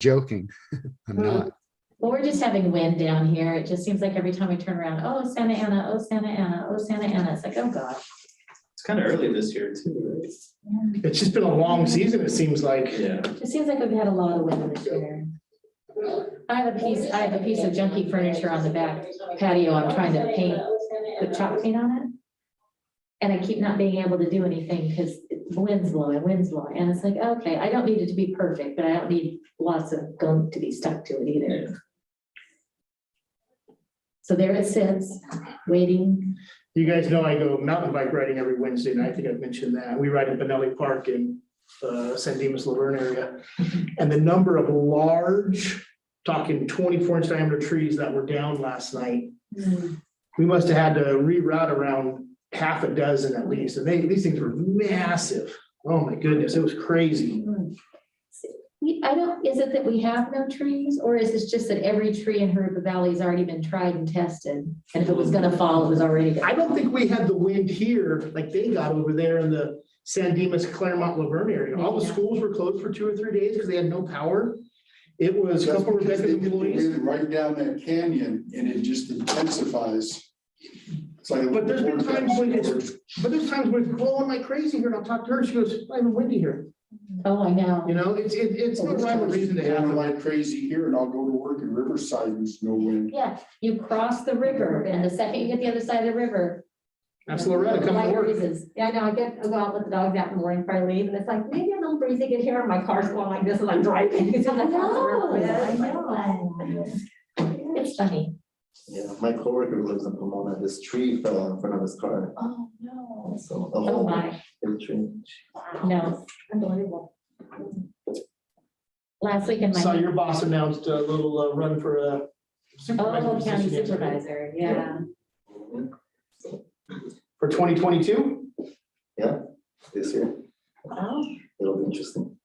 joking. I'm not. Well, we're just having wind down here. It just seems like every time we turn around, oh, Santa Ana, oh, Santa Ana, oh, Santa Ana. It's like, oh, gosh. It's kind of early this year too, right? Yeah. It's just been a long season, it seems like. Yeah. It seems like we've had a lot of wind this year. I have a piece of junky furniture on the back patio. I'm trying to paint, put chalk paint on it. And I keep not being able to do anything because the wind's blowing. And it's like, okay, I don't need it to be perfect, but I don't need lots of gunk to be stuck to it either. Yeah. So there it sits, waiting. You guys know I go mountain bike riding every Wednesday night. I think I've mentioned that. We ride in Benelli Park in San Dimas, Laverne area. And the number of large, talking 24-inch diameter trees that were down last night, we must have had to reroute around half a dozen at least. And these things were massive. Oh my goodness, it was crazy. Is it that we have no trees, or is this just that every tree in Harupa Valley has already been tried and tested? And if it was gonna fall, it was already. I don't think we had the wind here like they got over there in the San Dimas, Claremont, Laverne area. All the schools were closed for 2 or 3 days because they had no power. It was a couple of Rebecca employees. Right down that canyon and it just intensifies. It's like. But there's been times when it's blowing like crazy here, and I'll talk to her, she goes, it's not even windy here. Oh, I know. You know, it's no rhyme or reason to have Blowing it. like crazy here and I'll go to work in Riverside, there's no wind. Yeah, you cross the river, and the second you hit the other side of the river. That's Loretta coming to Light work. breezes. Yeah, I know, I go out with the dogs out in the morning, probably leave, and it's like, maybe a little breezy get here, and my car's going like this as I'm driving. I know. It's funny. Yeah, my coworker lives in Pomona. This tree fell in front of his car. Oh, no. So the Oh, whole my. big tree. No. Unbelievable. Last week in my. Saw your boss announced a little run for a supervisor Oh, county position yesterday. supervisor, yeah. For 2022. Yeah, this year. Wow. It'll be interesting.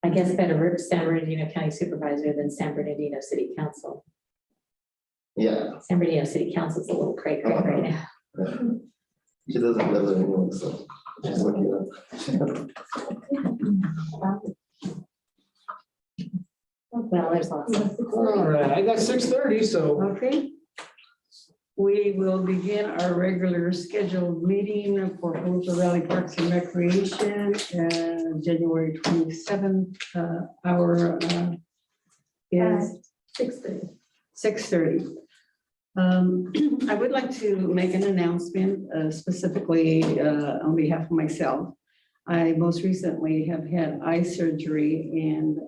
I guess better San Bernardino County Supervisor than San Bernardino City Council. Yeah, San Bernardino City Council is a little cray right now. she doesn't live there anyway, so she's lucky enough. Well, there's lots of. All right, I got 6:30, so Okay. We will begin our regular scheduled meeting for Harupa Valley Parks and Recreation, January 27th. Hour is 6:30. I would like to make an announcement specifically on behalf of myself. I most recently have had eye surgery, and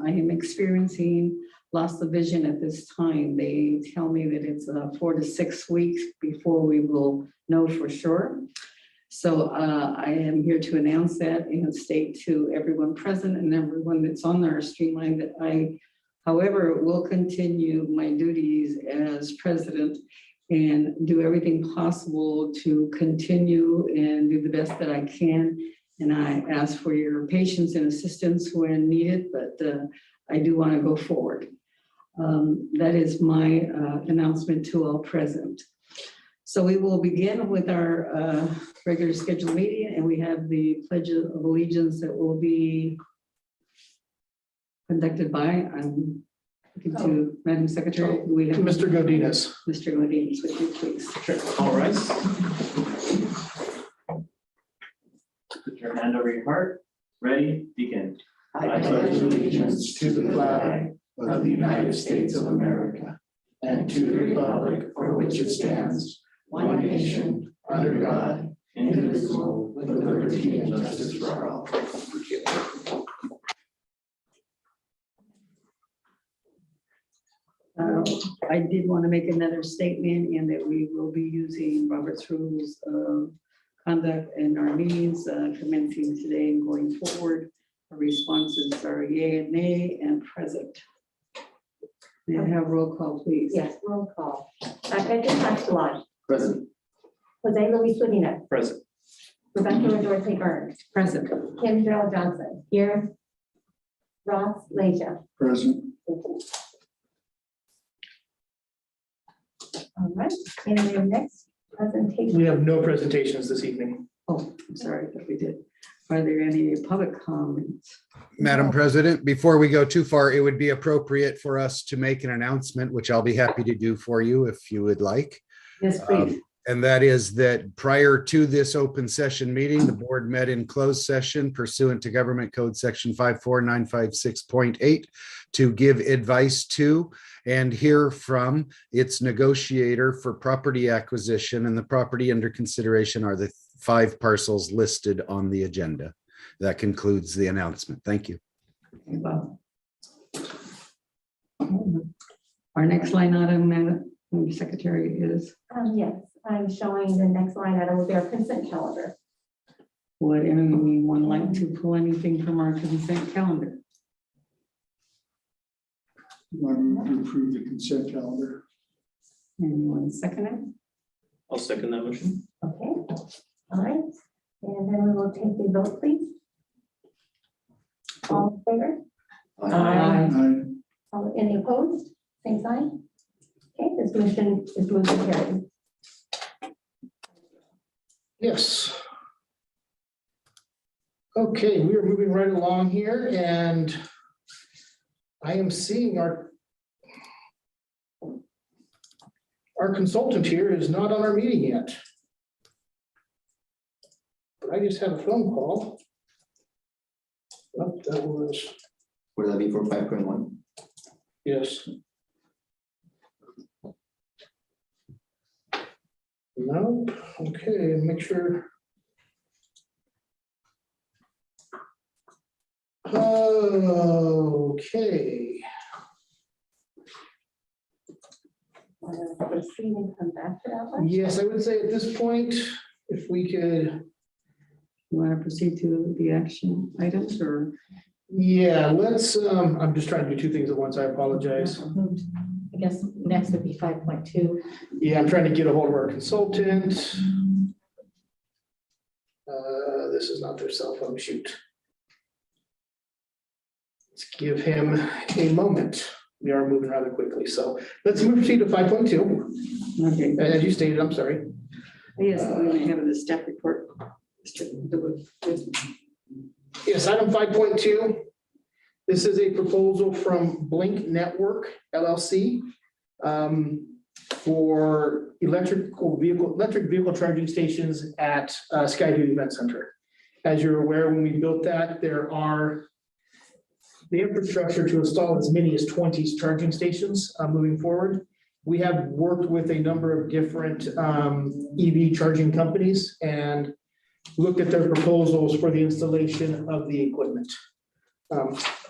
I am experiencing loss of vision at this time. They tell me that it's 4 to 6 weeks before we will know for sure. So I am here to announce that and state to everyone present and everyone that's on our streamline that I, however, will continue my duties as president and do everything possible to continue and do the best that I can. And I ask for your patience and assistance when needed, but I do want to go forward. That is my announcement to all present. So we will begin with our regular scheduled meeting, and we have the Pledge of Allegiance that will be conducted by, I'm looking to Madam Secretary. We have Mr. Godinez. Mr. Godinez with you, please. All right. Put your hand over your heart. Ready, begin. I pledge allegiance to the flag of the United States of America and to the republic for which it stands, one nation, under God, indivisible, with liberty and justice for all. I did want to make another statement in that we will be using Robert's Rules of Conduct in our meetings commencing today and going forward. Our responses are yea and nay and present. May I have roll call, please? Yes, roll call. Pedro Pascual, Present. Jose Luis Medina, Present. Rebecca Dorothy Burns, Present. Kim Darrell Johnson, here. Ross Leisha. Present. All right, and your next presentation. We have no presentations this evening. Oh, I'm sorry that we did. Are there any public comments? Madam President, before we go too far, it would be appropriate for us to make an announcement, which I'll be happy to do for you if you would like. Yes, please. And that is that prior to this open session meeting, the board met in closed session pursuant to Government Code Section 54956.8 to give advice to and hear from its negotiator for property acquisition, and the property under consideration are the 5 parcels listed on the agenda. That concludes the announcement. Thank you. Well, our next line item, Madam Secretary, is Yes, I'm showing the next line item will be our consent calendar. would anyone like to pull anything from our consent calendar? I move to approve the consent calendar. Anyone second it? I'll second that motion. Okay, all right. And then we will take a vote, please. All in favor? Any opposed? Same sign? Okay, this motion is moved and carried. Yes. Okay, we are moving right along here, and I am seeing our consultant here is not on our meeting yet. But I just had a phone call. Oh, that was, Would that be for 5.1? yes. Nope, okay, make sure. Okay, Proceed and come back to that one. yes, I would say at this point, if we could, You want to proceed to the action items or? yeah, let's, I'm just trying to do 2 things at once, I apologize. I guess next would be 5.2. Yeah, I'm trying to get a hold of our consultant. This is not their cell phone, shoot. Let's give him a moment. We are moving rather quickly, so let's proceed to 5.2. Okay, As you stated, I'm sorry. yes, we have the staff report. Yes, item 5.2. This is a proposal from Blink Network LLC for electric vehicle charging stations at Skyview Event Center. As you're aware, when we built that, there are the infrastructure to install as many as 20 charging stations moving forward. We have worked with a number of different EV charging companies and looked at their proposals for the installation of the equipment.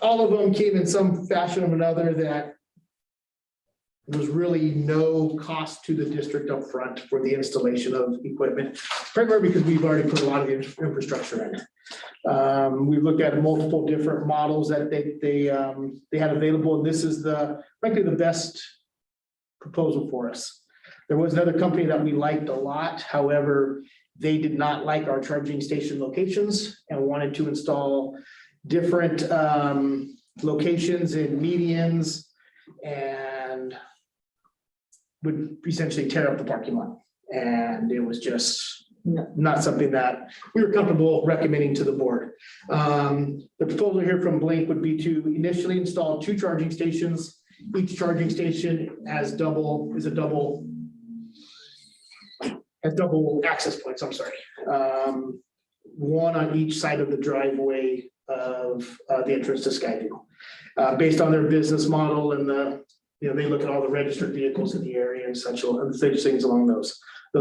All of them came in some fashion or another that was really no cost to the district up front for the installation of equipment, primarily because we've already put a lot of the infrastructure in. We've looked at multiple different models that they had available, and this is frankly the best proposal for us. There was another company that we liked a lot. However, they did not like our charging station locations and wanted to install different locations in medians and would essentially tear up the parking lot. And it was just not something that we were comfortable recommending to the board. The proposal here from Blink would be to initially install 2 charging stations. Each charging station has double access points, I'm sorry. 1 on each side of the driveway of the entrance to Skyview. Based on their business model and they look at all the registered vehicles in the area and such things along those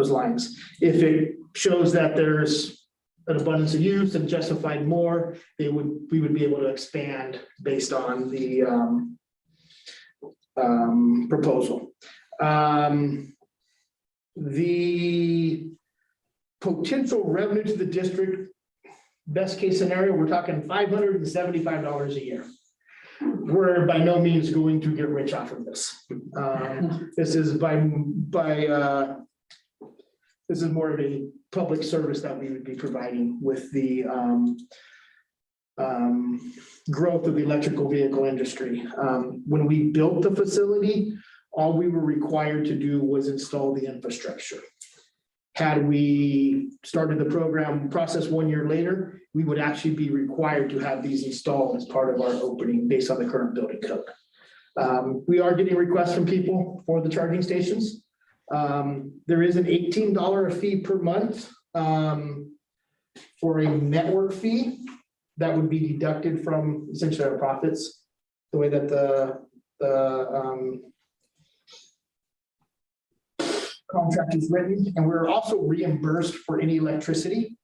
lines. If it shows that there's an abundance of use and justified more, we would be able to expand based on the proposal. The potential revenue to the district, best case scenario, we're talking $575 a year. We're by no means going to get rich off of this. This is this is more of a public service that we would be providing with the growth of the electrical vehicle industry. When we built the facility, all we were required to do was install the infrastructure. Had we started the program process 1 year later, we would actually be required to have these installed as part of our opening based on the current building code. We are getting requests from people for the charging stations. There is an $18 fee per month for a network fee that would be deducted from essentially our profits. The way that the contract is written, and we're also reimbursed for any electricity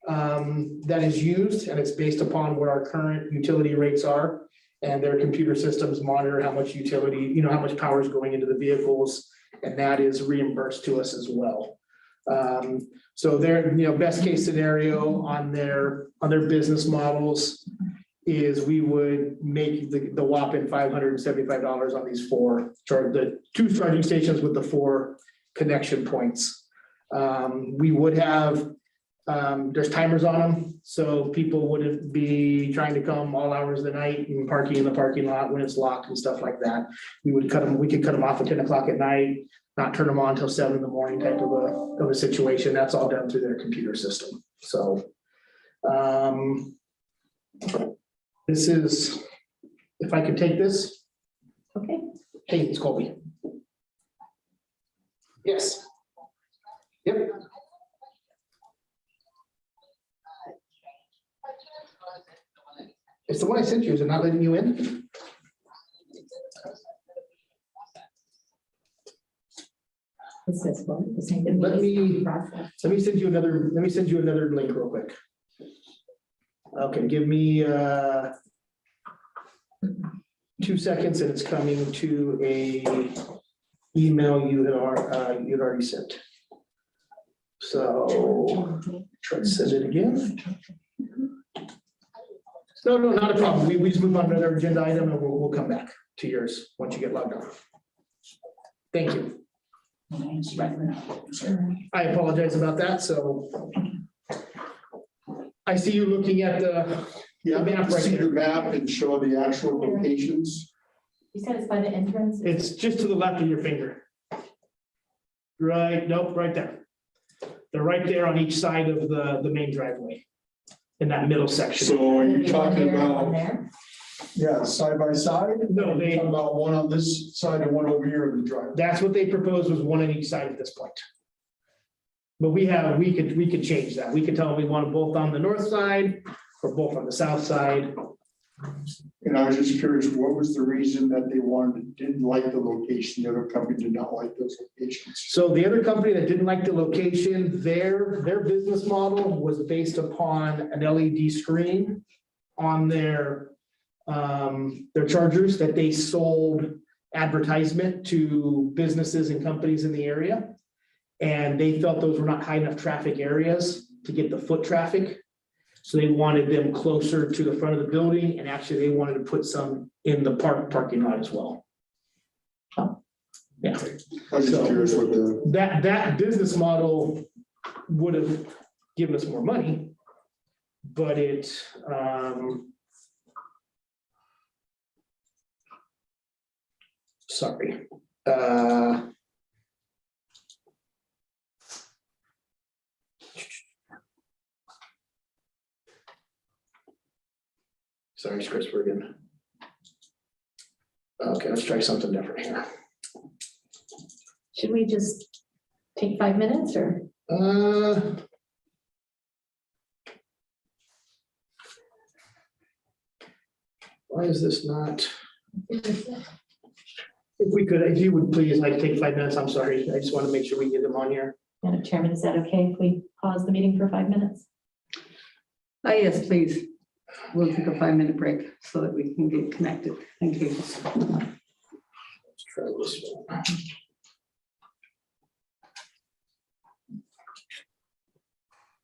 that is used, and it's based upon what our current utility rates are. And their computer systems monitor how much utility, how much power is going into the vehicles, and that is reimbursed to us as well. So their, best case scenario on their business models is we would make the whopping $575 on these the 2 charging stations with the 4 connection points. We would have, there's timers on them, so people wouldn't be trying to come all hours of the night and parking in the parking lot when it's locked and stuff like that. We could cut them off at 10 o'clock at night, not turn them on until 7 in the morning type of a situation. That's all done through their computer system. So this is, if I could take this. Okay. Hey, it's Colby. Yes. Yep. It's the one I sent you. Is it not letting you in? It says, well, the same. Let me send you another link real quick. Okay, give me 2 seconds and it's coming to a email you had already sent. So try to send it again. No, not a problem. We just move on to another agenda item and we'll come back to yours once you get logged on. Thank you. I apologize about that. So I see you looking at the map right See the there. map and show the actual locations. You said it's by the entrance? It's just to the left of your finger. Right, nope, right there. They're right there on each side of the main driveway in that middle section. So are you talking One about, there? yeah, side by side? No, You're talking about one on this side and one over here in the driveway. That's what they proposed, was one on each side at this point. But we could change that. We could tell them we want them both on the north side or both on the south side. And I was just curious, what was the reason that they didn't like the location? The other company did not like those locations. So the other company that didn't like the location, their business model was based upon an LED screen on their chargers that they sold advertisement to businesses and companies in the area. And they felt those were not high enough traffic areas to get the foot traffic. So they wanted them closer to the front of the building, and actually they wanted to put some in the parking lot as well. Yeah. I was just curious what the, That business model would have given us more money, but it, sorry. Sorry, Chris, we're gonna. Okay, let's try something different here. Should we just take 5 minutes or? Why is this not? If you would please, like, take 5 minutes, I'm sorry, I just want to make sure we get them on here. Madam Chairman, is that okay if we pause the meeting for 5 minutes? Yes, please. We'll take a 5-minute break so that we can get connected. Thank you. Let's try this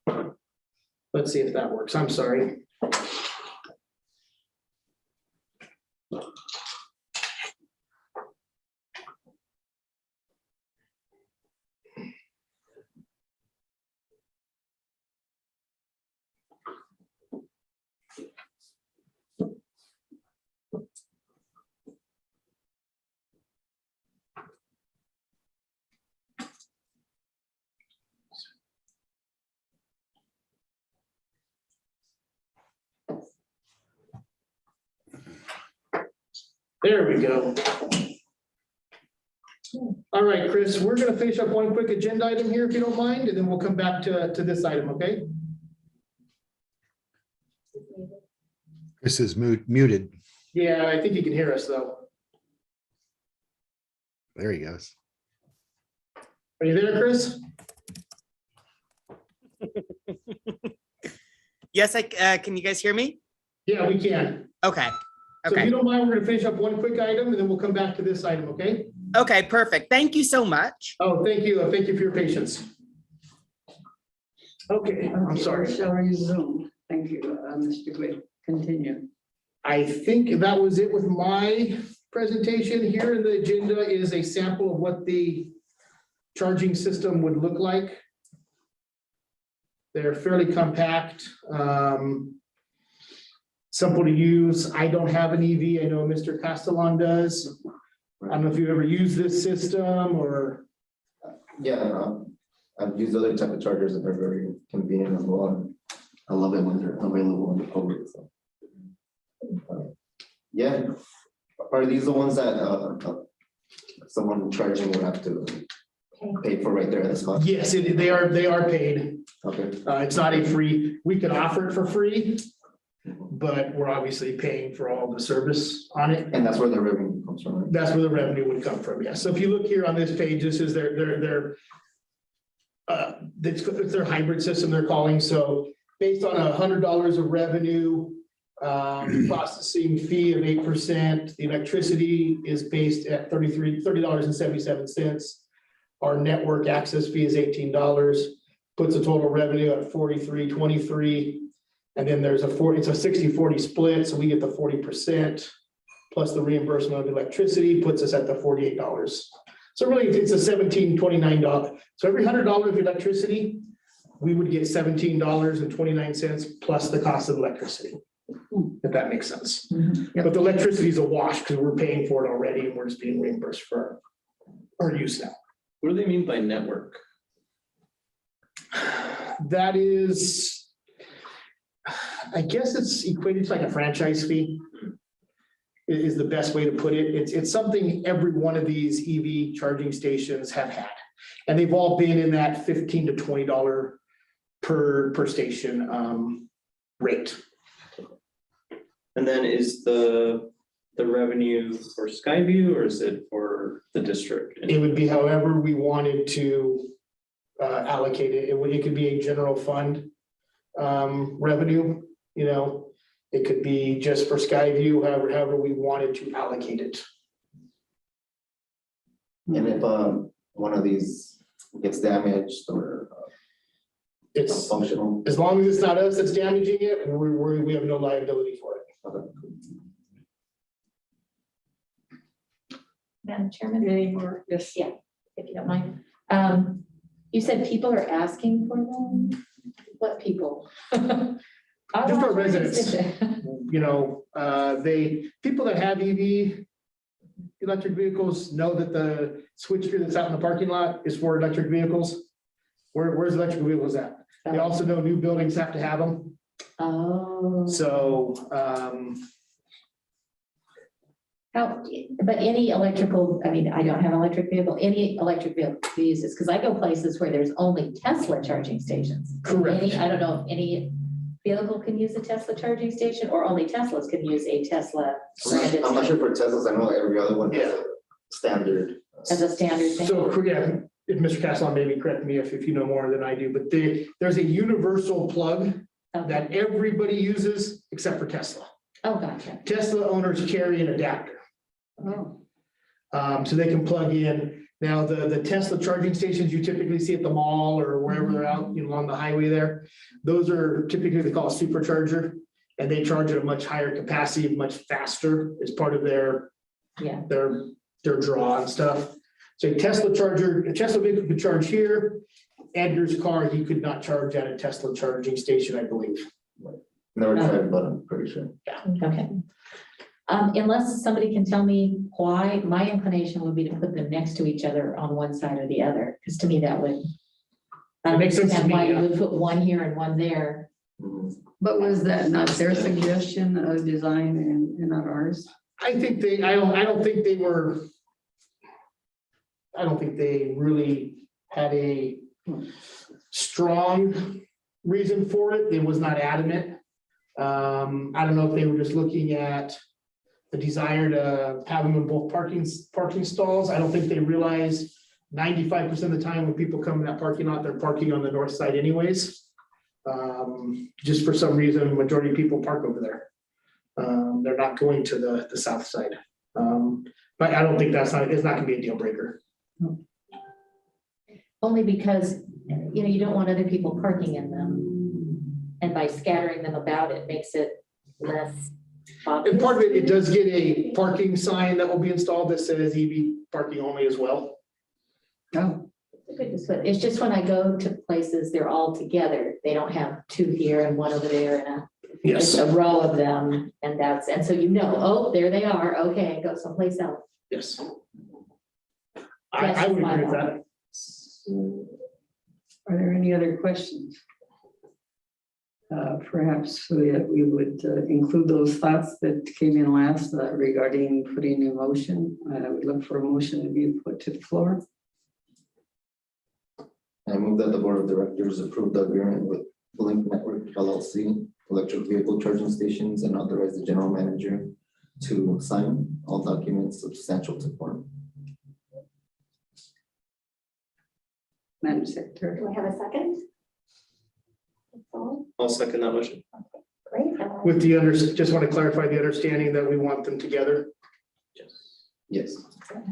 one. Let's see if that works. I'm sorry. There we go. All right, Chris, we're gonna finish up one quick agenda item here, if you don't mind, and then we'll come back to this item, okay? Chris is muted. Yeah, I think you can hear us, though. There he goes. Are you there, Chris? Yes, can you guys hear me? Yeah, we can. Okay, So if you okay, don't mind, we're gonna finish up one quick item, and then we'll come back to this item, okay? okay, perfect. Thank you so much. Oh, thank you. Thank you for your patience. Okay, I'm Okay, sorry. we shall resume. Thank you, Mr. Quick. Continue. I think that was it with my presentation. Here in the agenda is a sample of what the charging system would look like. They're fairly compact, simple to use. I don't have an EV. I know Mr. Castellan does. I don't know if you've ever used this system or, Yeah, I've used other type of chargers that are very convenient as well. And I love it when they're available in the public, so. Yeah, are these the ones that someone charging would have to pay for right there at the spot? yes, they are paid. Okay. It's not a free, we could offer it for free, but we're obviously paying for all the service on it. And that's where the revenue comes from, right? That's where the revenue would come from, yes. So if you look here on this page, this is it's their hybrid system they're calling, so based on $100 of revenue, processing fee of 8%, the electricity is based at $30.77. Our network access fee is $18, puts a total revenue at $43.23. And then there's it's a 60-40 split, so we get the 40% plus the reimbursement of electricity puts us at the $48. So really, it's a $17.29. So every $100 of electricity, we would get $17.29 plus the cost of electricity, if that makes sense. But the electricity is a wash because we're paying for it already and we're just being reimbursed for our use now. What do they mean by network? That is, I guess it's equated to like a franchise fee is the best way to put it. It's something every one of these EV charging stations have had. And they've all been in that $15 to $20 per station rate. And then is the revenue for Skyview or is it for the district? It would be however we wanted to allocate it. It could be a general fund revenue, you know. It could be just for Skyview, however we wanted to allocate it. And if one of these gets damaged or It's, functional. as long as it's not us that's damaging it, we have no liability for it. Okay. Madam Chairman, Any more? Yes. Yeah. if you don't mind. You said people are asking for them? What people? Just our residents. You know, people that have EV electric vehicles know that the switchgear that's out in the parking lot is for electric vehicles. Where's electric vehicles at? They also know new buildings have to have them. Oh. So, But any electrical, I mean, I don't have an electric vehicle, any electric vehicle uses, because I go places where there's only Tesla charging stations. Correct. I don't know if any vehicle can use a Tesla charging station or only Teslas can use a Tesla. branded I'm not sure for Teslas, I know every other one has a standard. as a standard thing. so yeah, if Mr. Castellan maybe correct me if you know more than I do, but there's a universal plug Okay. that everybody uses except for Tesla. Oh, gotcha. Tesla owners carry an adapter. Oh, So they can plug in. Now, the Tesla charging stations you typically see at the mall or wherever they're out, you know, along the highway there, those are typically they call a supercharger, and they charge at a much higher capacity, much faster as part of their Yeah. their draw and stuff. So a Tesla vehicle could charge here. Edgar's car, he could not charge at a Tesla charging station, I believe. Never tried, but I'm pretty sure. Okay. Unless somebody can tell me why, my inclination would be to put them next to each other on one side or the other, because to me that would. I don't Makes sense to understand me, why you yeah. would put one here and one there. Mhm. but was that not their suggestion of design and not ours? I don't think they were. I don't think they really had a strong reason for it. It was not adamant. I don't know if they were just looking at the desire to have them in both parking stalls. I don't think they realized 95% of the time when people come in that parking lot, they're parking on the north side anyways. Just for some reason, the majority of people park over there. They're not going to the south side. But I don't think it's not gonna be a deal breaker. Only because, you don't want other people parking in them. And by scattering them about, it makes it less obvious. And part of it does get a parking sign that will be installed that says EV parking only as well. Oh, It's just when I go to places, they're all together. They don't have two here and one over there and it's Yes, a row of them and so oh, there they are. Okay, go someplace else. yes. I would agree with that. are there any other questions? Perhaps we would include those thoughts that came in last regarding putting in motion. I would look for a motion to be put to the floor. I move that the board of directors approve the agreement with Blink Network LLC, electric vehicle charging stations, and authorize the general manager to sign all documents substantial to form. Madam Secretary. Do I have a second? That's all. I'll second that motion. Great. With just want to clarify the understanding that we want them together. Yes.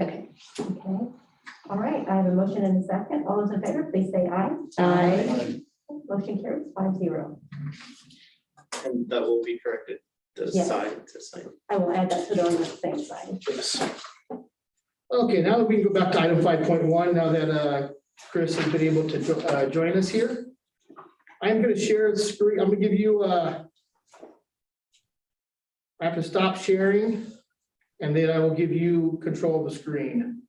Okay. Okay. All right, I have a motion and a second. All those in favor, please say aye. Aye. Motion carries 5-0. And that will be corrected, the Yes. side to sign. I will add that to the same side. Yes. Okay, now that we can go back to item 5.1, now that Chris has been able to join us here. I'm going to share the screen. I'm going to give you I have to stop sharing and then I will give you control of the screen.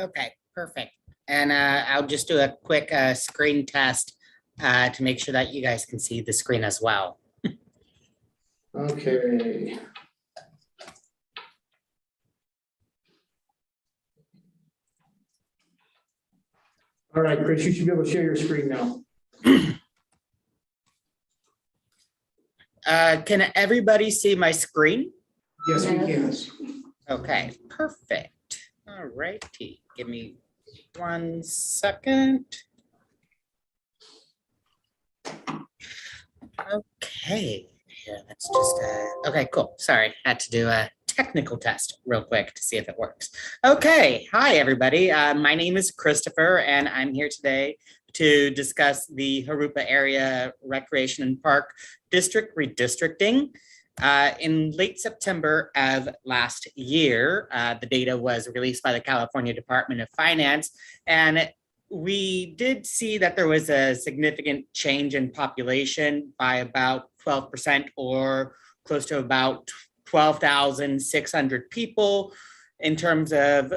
Okay, perfect. And I'll just do a quick screen test to make sure that you guys can see the screen as well. Okay. All right, Chris, you should be able to share your screen now. Can everybody see my screen? Yes, we Yes. can. Okay, perfect. All righty, give me 1 second. Okay, yeah, let's just, okay, cool. Sorry, had to do a technical test real quick to see if it works. Okay, hi, everybody. My name is Christopher, and I'm here today to discuss the Harupa Area Recreation and Park District Redistricting. In late September of last year, the data was released by the California Department of Finance, and we did see that there was a significant change in population by about 12% or close to about 12,600 people in terms of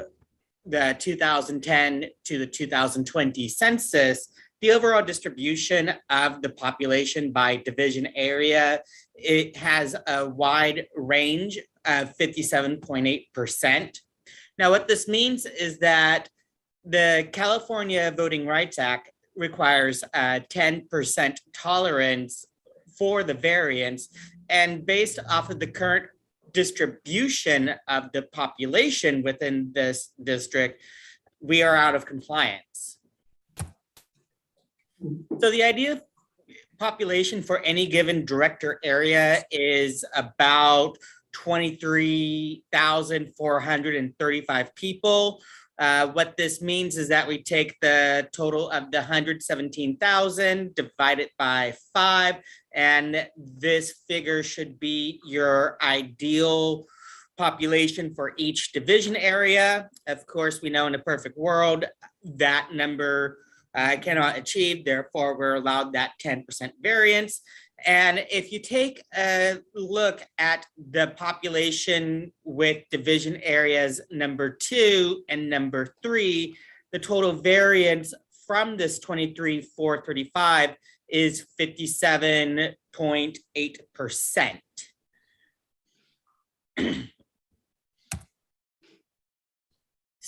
the 2010 to the 2020 census. The overall distribution of the population by division area, it has a wide range of 57.8%. Now, what this means is that the California Voting Rights Act requires a 10% tolerance for the variance, and based off of the current distribution of the population within this district, we are out of compliance. So the idea of population for any given director area is about 23,435 people. What this means is that we take the total of the 117,000, divide it by 5, and this figure should be your ideal population for each division area. Of course, we know in a perfect world that number cannot achieve, therefore we're allowed that 10% variance. And if you take a look at the population with division areas number 2 and number 3, the total variance from this 23,435 is 57.8%.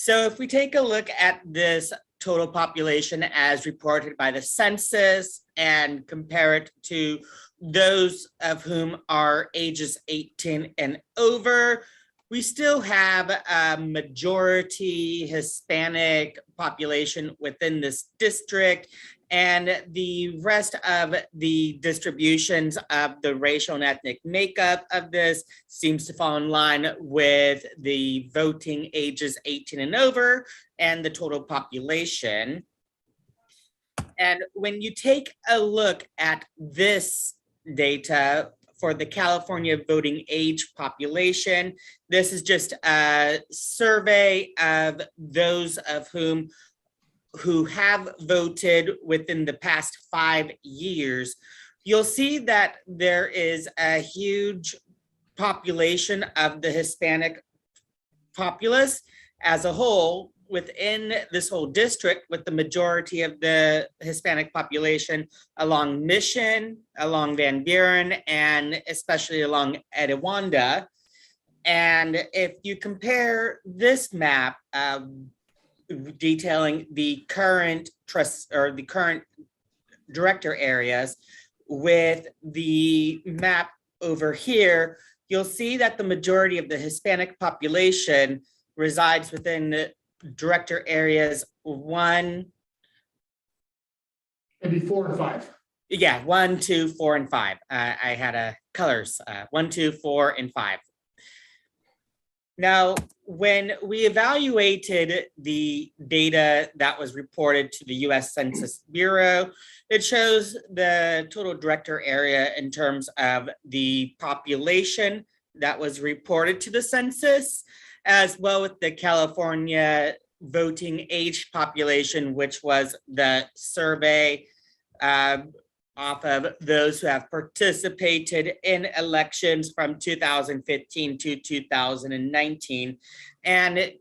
So if we take a look at this total population as reported by the census and compare it to those of whom are ages 18 and over, we still have a majority Hispanic population within this district, and the rest of the distributions of the racial and ethnic makeup of this seems to fall in line with the voting ages 18 and over and the total population. And when you take a look at this data for the California voting age population, this is just a survey of those of whom who have voted within the past 5 years. You'll see that there is a huge population of the Hispanic populace as a whole within this whole district, with the majority of the Hispanic population along Mission, along Van Buren, and especially along Etiwanda. And if you compare this map detailing the current trust or the current director areas with the map over here, you'll see that the majority of the Hispanic population resides within the director areas 1. Maybe 4 and 5. Yeah, 1, 2, 4, and 5. I had colors 1, 2, 4, and 5. Now, when we evaluated the data that was reported to the US Census Bureau, it shows the total director area in terms of the population that was reported to the census, as well with the California voting age population, which was the survey off of those who have participated in elections from 2015 to 2019. And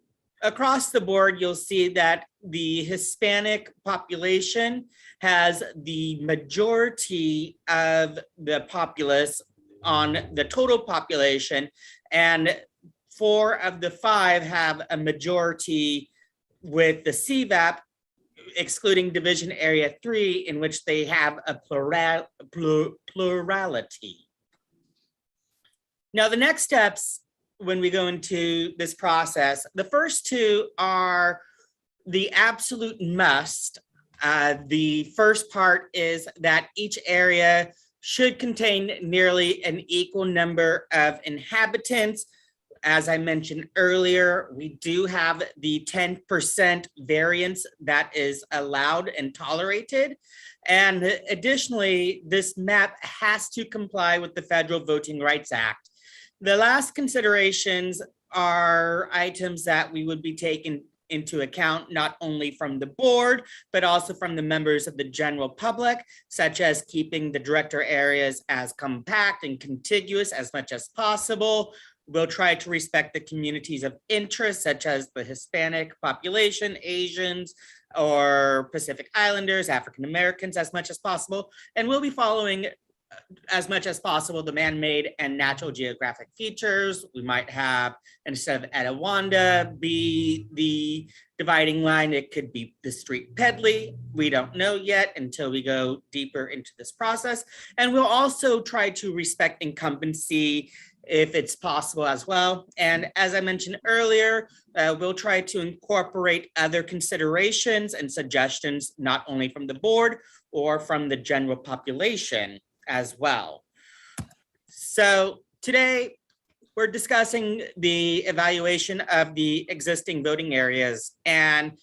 across the board, you'll see that the Hispanic population has the majority of the populace on the total population, and 4 of the 5 have a majority with the CVAP, excluding Division Area 3, in which they have a plurality. Now, the next steps when we go into this process, the first 2 are the absolute must. The first part is that each area should contain nearly an equal number of inhabitants. As I mentioned earlier, we do have the 10% variance that is allowed and tolerated. And additionally, this map has to comply with the Federal Voting Rights Act. The last considerations are items that we would be taking into account, not only from the board, but also from the members of the general public, such as keeping the director areas as compact and contiguous as much as possible. We'll try to respect the communities of interest, such as the Hispanic population, Asians, or Pacific Islanders, African Americans, as much as possible. And we'll be following as much as possible the man-made and natural geographic features. We might have, instead of Etiwanda be the dividing line, it could be the street Pedley. We don't know yet until we go deeper into this process. And we'll also try to respect incumbency if it's possible as well. And as I mentioned earlier, we'll try to incorporate other considerations and suggestions, not only from the board or from the general population as well. So today we're discussing the evaluation of the existing voting areas, and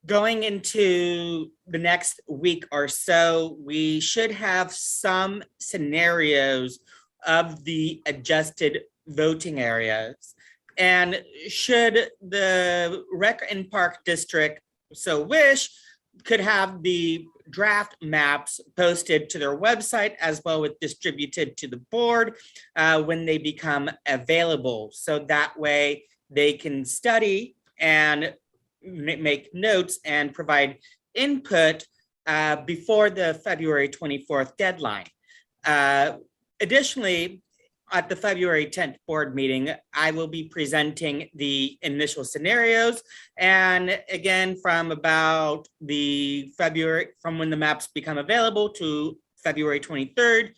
going into the next week or so, we should have some scenarios of the adjusted voting areas. And should the Rec and Park District so wish, could have the draft maps posted to their website, as well as distributed to the board when they become available. So that way they can study and make notes and provide input before the February 24th deadline. Additionally, at the February 10th board meeting, I will be presenting the initial scenarios. And again, from about from when the maps become available to February 23rd,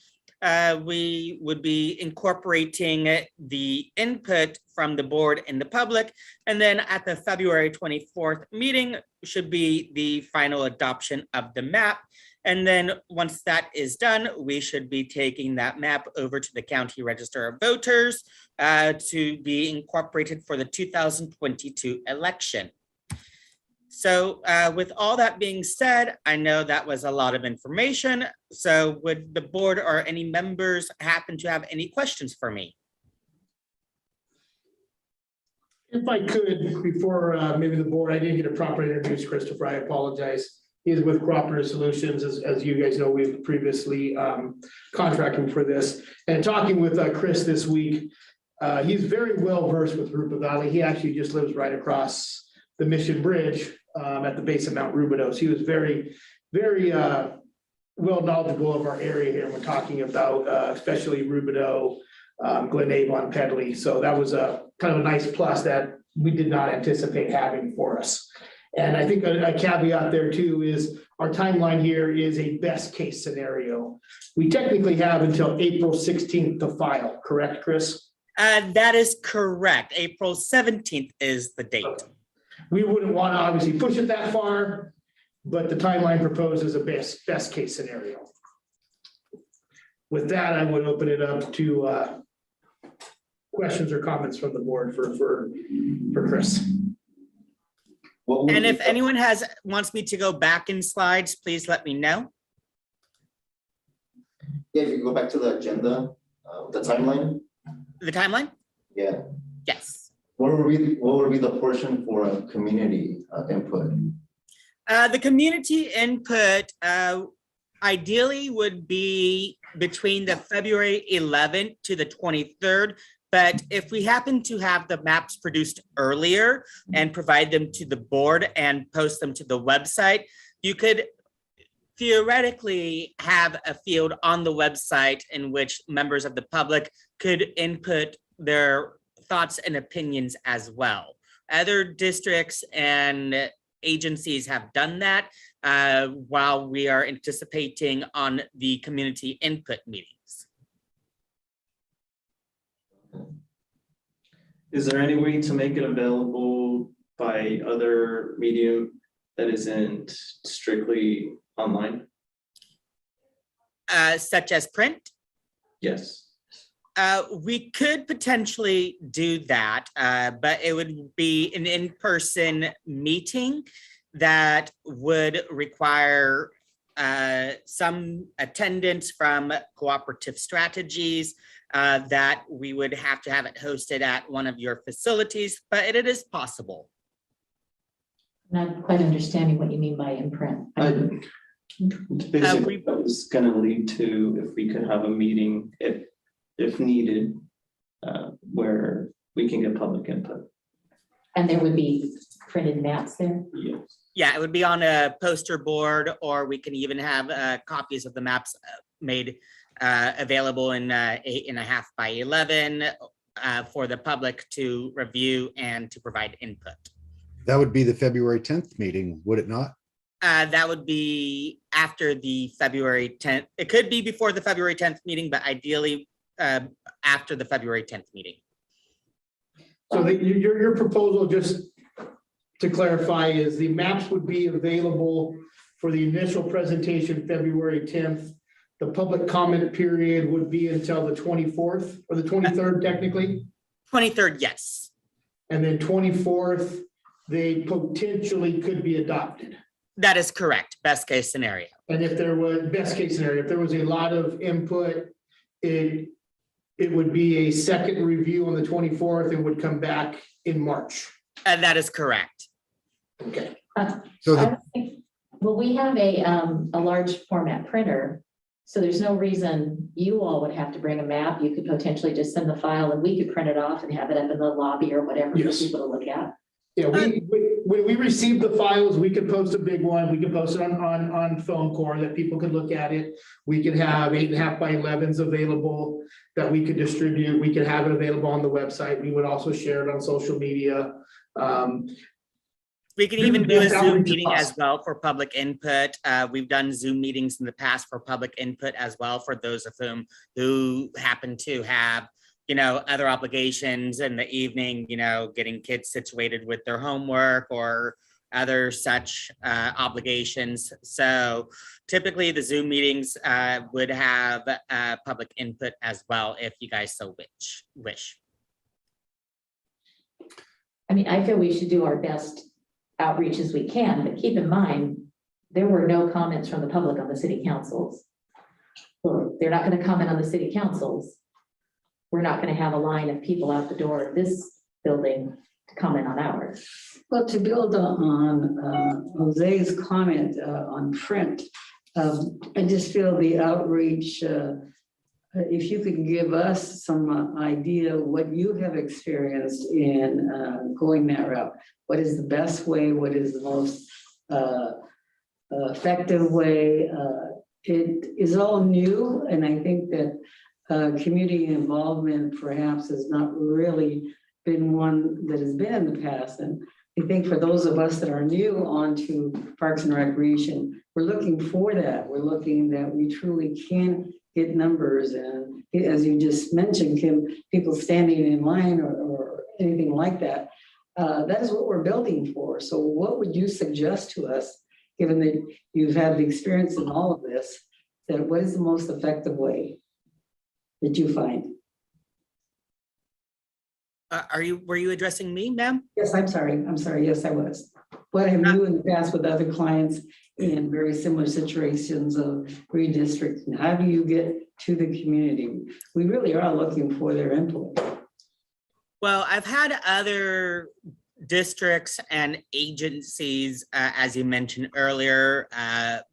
we would be incorporating the input from the board and the public. And then at the February 24th meeting should be the final adoption of the map. And then once that is done, we should be taking that map over to the County Register of Voters to be incorporated for the 2022 election. So with all that being said, I know that was a lot of information. So would the board or any members happen to have any questions for me? If I could, before maybe the board, I didn't get a proper introduce Christopher, I apologize. He is with Cooperative Solutions. As you guys know, we've previously contracted for this. And talking with Chris this week, he's very well versed with Harupa Valley. He actually just lives right across the Mission Bridge at the base of Mount Rubidoux. So he was very, very well knowledgeable of our area here. We're talking about especially Rubidoux, Glen Avon, Pedley. So that was a kind of a nice plus that we did not anticipate having for us. And I think a caveat there too is our timeline here is a best case scenario. We technically have until April 16th to file, correct, Chris? That is correct. April 17th is the date. Okay. We wouldn't want to obviously push it that far, but the timeline proposed is a best case scenario. With that, I would open it up to questions or comments from the board for Chris. And if anyone wants me to go back in slides, please let me know. Yeah, if you go back to the agenda, the timeline. The timeline? Yeah. Yes. What would be the portion for community input? The community input ideally would be between the February 11th to the 23rd. But if we happen to have the maps produced earlier and provide them to the board and post them to the website, you could theoretically have a field on the website in which members of the public could input their thoughts and opinions as well. Other districts and agencies have done that while we are anticipating on the community input meetings. Is there any way to make it available by other medium that isn't strictly online? Such as print? Yes. We could potentially do that, but it would be an in-person meeting that would require some attendance from Cooperative Strategies, that we would have to have it hosted at one of your facilities, but it is possible. Not quite understanding what you mean by imprint. Basically, that was going to lead to if we could have a meeting, if needed, where we can get public input. And there would be printed maps there? Yes. Yeah, it would be on a poster board, or we can even have copies of the maps made available in 8.5 by 11 for the public to review and to provide input. That would be the February 10th meeting, would it not? That would be after the February 10th. It could be before the February 10th meeting, but ideally after the February 10th meeting. So your proposal, just to clarify, is the maps would be available for the initial presentation February 10th. The public comment period would be until the 24th or the 23rd technically? 23rd, yes. And then 24th, they potentially could be adopted. That is correct. Best case scenario. And if there was, best case scenario, if there was a lot of input, it would be a second review on the 24th and would come back in March. That is correct. Okay. So Well, we have a large format printer, so there's no reason you all would have to bring a map. You could potentially just send the file and we could print it off and have it up in the lobby or whatever for Yes. people to look at. Yeah, when we receive the files, we could post a big one. We could post it on phone core that people could look at it. We could have 8.5 by 11s available that we could distribute. We could have it available on the website. We would also share it on social media. We can even do a Best Zoom outreach meeting as possible. well for public input. We've done Zoom meetings in the past for public input as well, for those of whom who happen to have, other obligations in the evening, getting kids situated with their homework or other such obligations. So typically the Zoom meetings would have public input as well, if you guys so wish. I mean, I feel we should do our best outreach as we can, but keep in mind, there were no comments from the public on the city councils. Well, they're not going to comment on the city councils. We're not going to have a line of people out the door of this building to comment on ours. Well, to build on Jose's comment on print, I just feel the outreach, if you could give us some idea what you have experienced in going that route. What is the best way? What is the most effective way? It is all new, and I think that community involvement perhaps has not really been one that has been in the past. And I think for those of us that are new onto Parks and Recreation, we're looking for that. We're looking that we truly can get numbers. And as you just mentioned, Kim, people standing in line or anything like that, that is what we're building for. So what would you suggest to us, given that you've had the experience in all of this, that what is the most effective way that you find? Were you addressing me, ma'am? Yes, I'm sorry. Yes, I was. What have you in the past with other clients in very similar situations of redistricting? How do you get to the community? We really are looking for their input. Well, I've had other districts and agencies, as you mentioned earlier,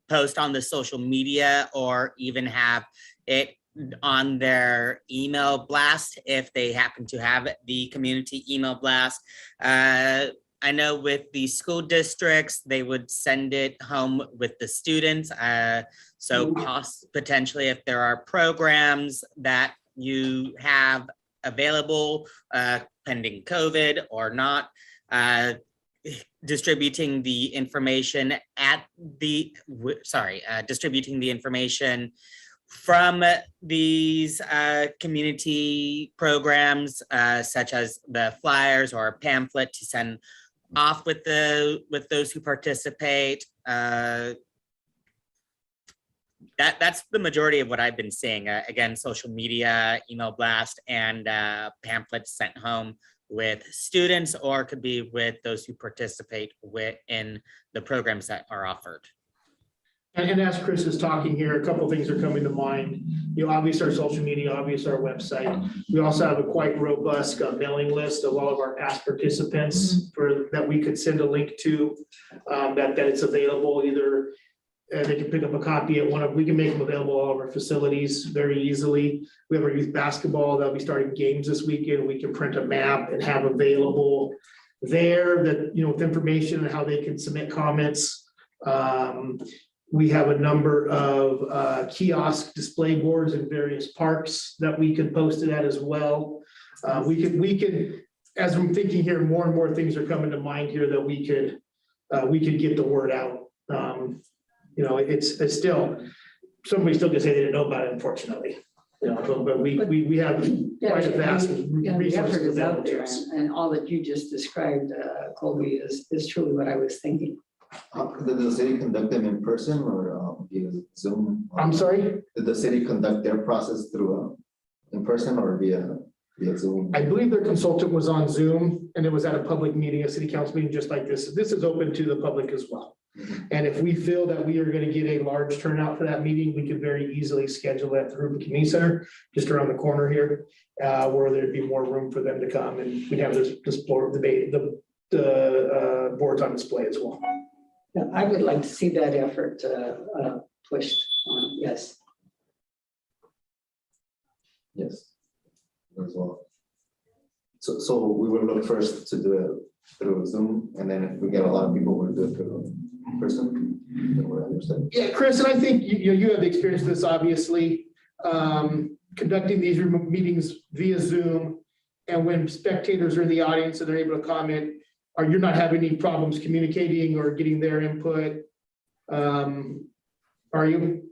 post on the social media or even have it on their email blast if they happen to have the community email blast. I know with the school districts, they would send it home with the students. So potentially if there are programs that you have available pending COVID or not, distributing the information distributing the information from these community programs, such as the flyers or a pamphlet to send off with those who participate. That's the majority of what I've been seeing. Again, social media, email blast, and pamphlets sent home with students, or could be with those who participate in the programs that are offered. And as Chris is talking here, a couple of things are coming to mind. Obviously our social media, obviously our website. We also have a quite robust mailing list of all of our past participants that we could send a link to, that it's available either. They can pick up a copy at we can make them available at all of our facilities very easily. We have our youth basketball that'll be starting games this weekend. We can print a map and have available there that, with information on how they can submit comments. We have a number of kiosk display boards in various parks that we could post it at as well. We could, as I'm thinking here, more and more things are coming to mind here that we could get the word out. It's still, somebody still can say they didn't know about it, unfortunately. But we have quite a vast the effort is out available to there, us. and all that you just described, Colby, is truly what I was thinking. Did the city conduct them in person or via Zoom? I'm sorry? Did the city conduct their process through in person or via Zoom? I believe their consultant was on Zoom, and it was at a public meeting, a city council meeting just like this. This is open to the public as well. And if we feel that we are going to get a large turnout for that meeting, we could very easily schedule that at the Harupa Community Center, just around the corner here, where there'd be more room for them to come, and we'd have this board debate, the boards on display as well. Yeah, I would like to see that effort pushed on, yes. Yes, as well. So we will look first to do it through Zoom, and then if we get a lot of people, we'll do it through in person. Then we'll understand. Yeah, Chris, and I think you have the experience of this, obviously, conducting these meetings via Zoom. And when spectators are in the audience and they're able to comment, you're not having any problems communicating or getting their input? Are you?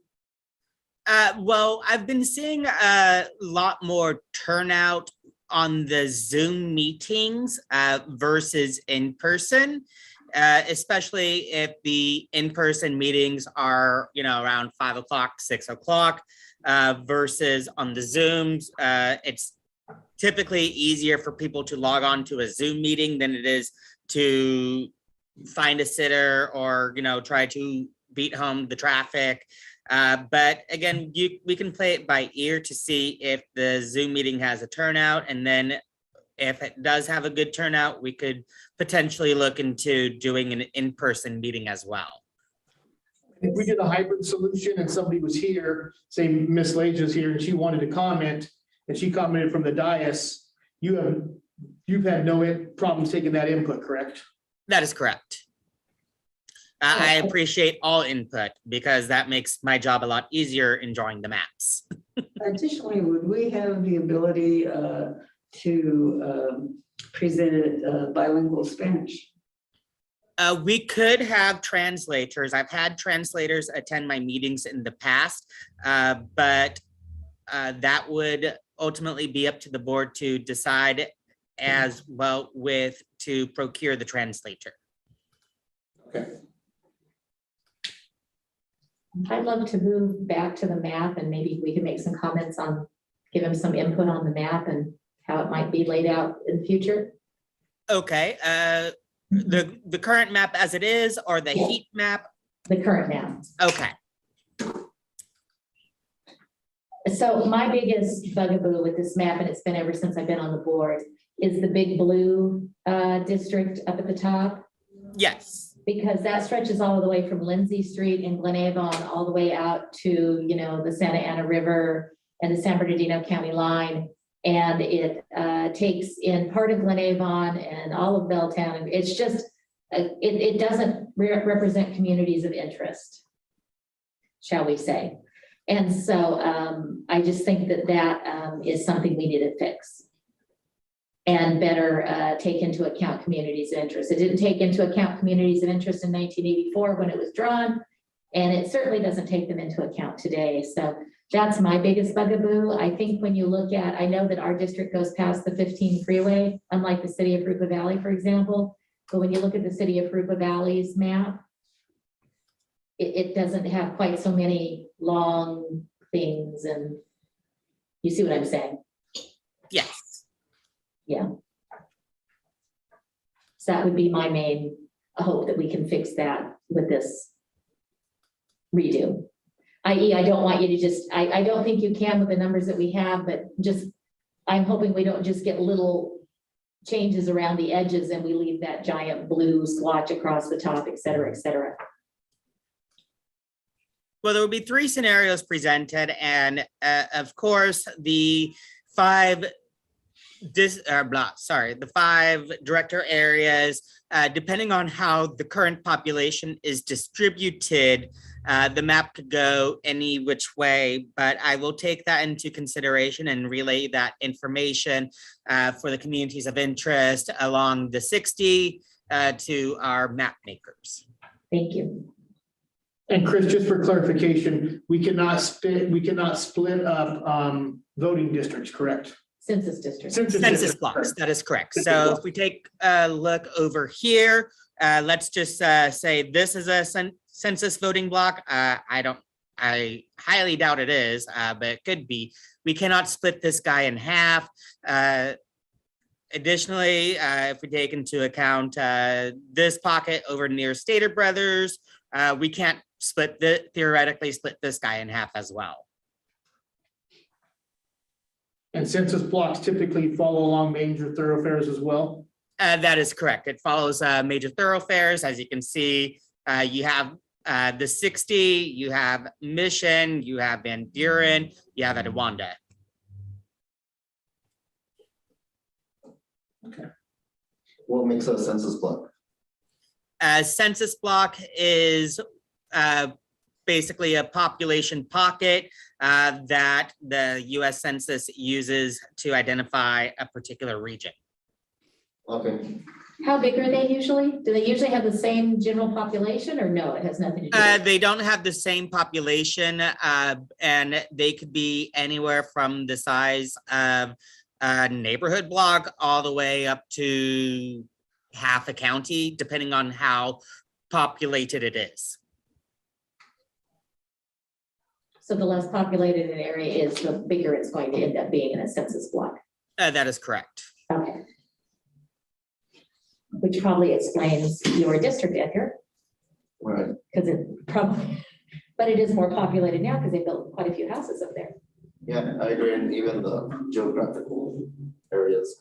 Well, I've been seeing a lot more turnout on the Zoom meetings versus in person, especially if the in-person meetings are, around 5 o'clock, 6 o'clock, versus on the Zooms. It's typically easier for people to log on to a Zoom meeting than it is to find a sitter or, try to beat home the traffic. But again, we can play it by ear to see if the Zoom meeting has a turnout. And then if it does have a good turnout, we could potentially look into doing an in-person meeting as well. If we did a hybrid solution and somebody was here, say Miss Laja's here and she wanted to comment and she commented from the dais, you've had no problems taking that input, correct? That is correct. I appreciate all input because that makes my job a lot easier in drawing the maps. Additionally, would we have the ability to present it bilingual Spanish? We could have translators. I've had translators attend my meetings in the past, but that would ultimately be up to the board to decide as well to procure the translator. Okay. I'd love to move back to the map and maybe we can make some comments on, give him some input on the map and how it might be laid out in the future. Okay, the current map as it is, or the heat map? The current map. Okay. So my biggest bugaboo with this map, and it's been ever since I've been on the board, is the big blue district up at the top. Yes. Because that stretches all the way from Lindsay Street in Glen Avon all the way out to, the Santa Ana River and the San Bernardino County line. And it takes in part of Glen Avon and all of Belltown. It's just, it doesn't represent communities of interest, shall we say. And so I just think that is something we need to fix. And better take into account communities of interest. It didn't take into account communities of interest in 1984 when it was drawn, and it certainly doesn't take them into account today. So that's my biggest bugaboo. I think when you look at, I know that our district goes past the 15 freeway, unlike the city of Harupa Valley, for example. But when you look at the city of Harupa Valley's map, it doesn't have quite so many long things, and you see what I'm saying? Yes. Yeah. So that would be my main hope, that we can fix that with this redo. I.e., I don't want you to just, I don't think you can with the numbers that we have, but just, I'm hoping we don't just get little changes around the edges and we leave that giant blue splotch across the top, et cetera, et cetera. Well, there will be 3 scenarios presented, and of course, the 5 director areas, depending on how the current population is distributed, the map could go any which way, but I will take that into consideration and relay that information for the communities of interest along the 60 to our map makers. Thank you. And Chris, just for clarification, we cannot split up voting districts, correct? Census district. Census blocks, that is correct. So if we take a look over here, let's just say this is a census voting block. I highly doubt it is, but it could be. We cannot split this guy in half. Additionally, if we take into account this pocket over near Stater Brothers, we can't theoretically split this guy in half as well. And census blocks typically follow along major thoroughfares as well? That is correct. It follows major thoroughfares. As you can see, you have the 60, you have Mission, you have Van Buren, you have Adewanda. What makes a census block? A census block is basically a population pocket that the US Census uses to identify a particular region. Okay, How big are they usually? Do they usually have the same general population or no, it has nothing to do? with it? They don't have the same population and they could be anywhere from the size of a neighborhood block all the way up to half a county, depending on how populated it is. So the less populated an area is, the bigger it's going to end up being in a census block. That is correct. Okay. Which probably explains your district, Edgar, right. because it probably, but it is more populated now because they built quite a few houses up there. Yeah, I agree, and even the geographical areas.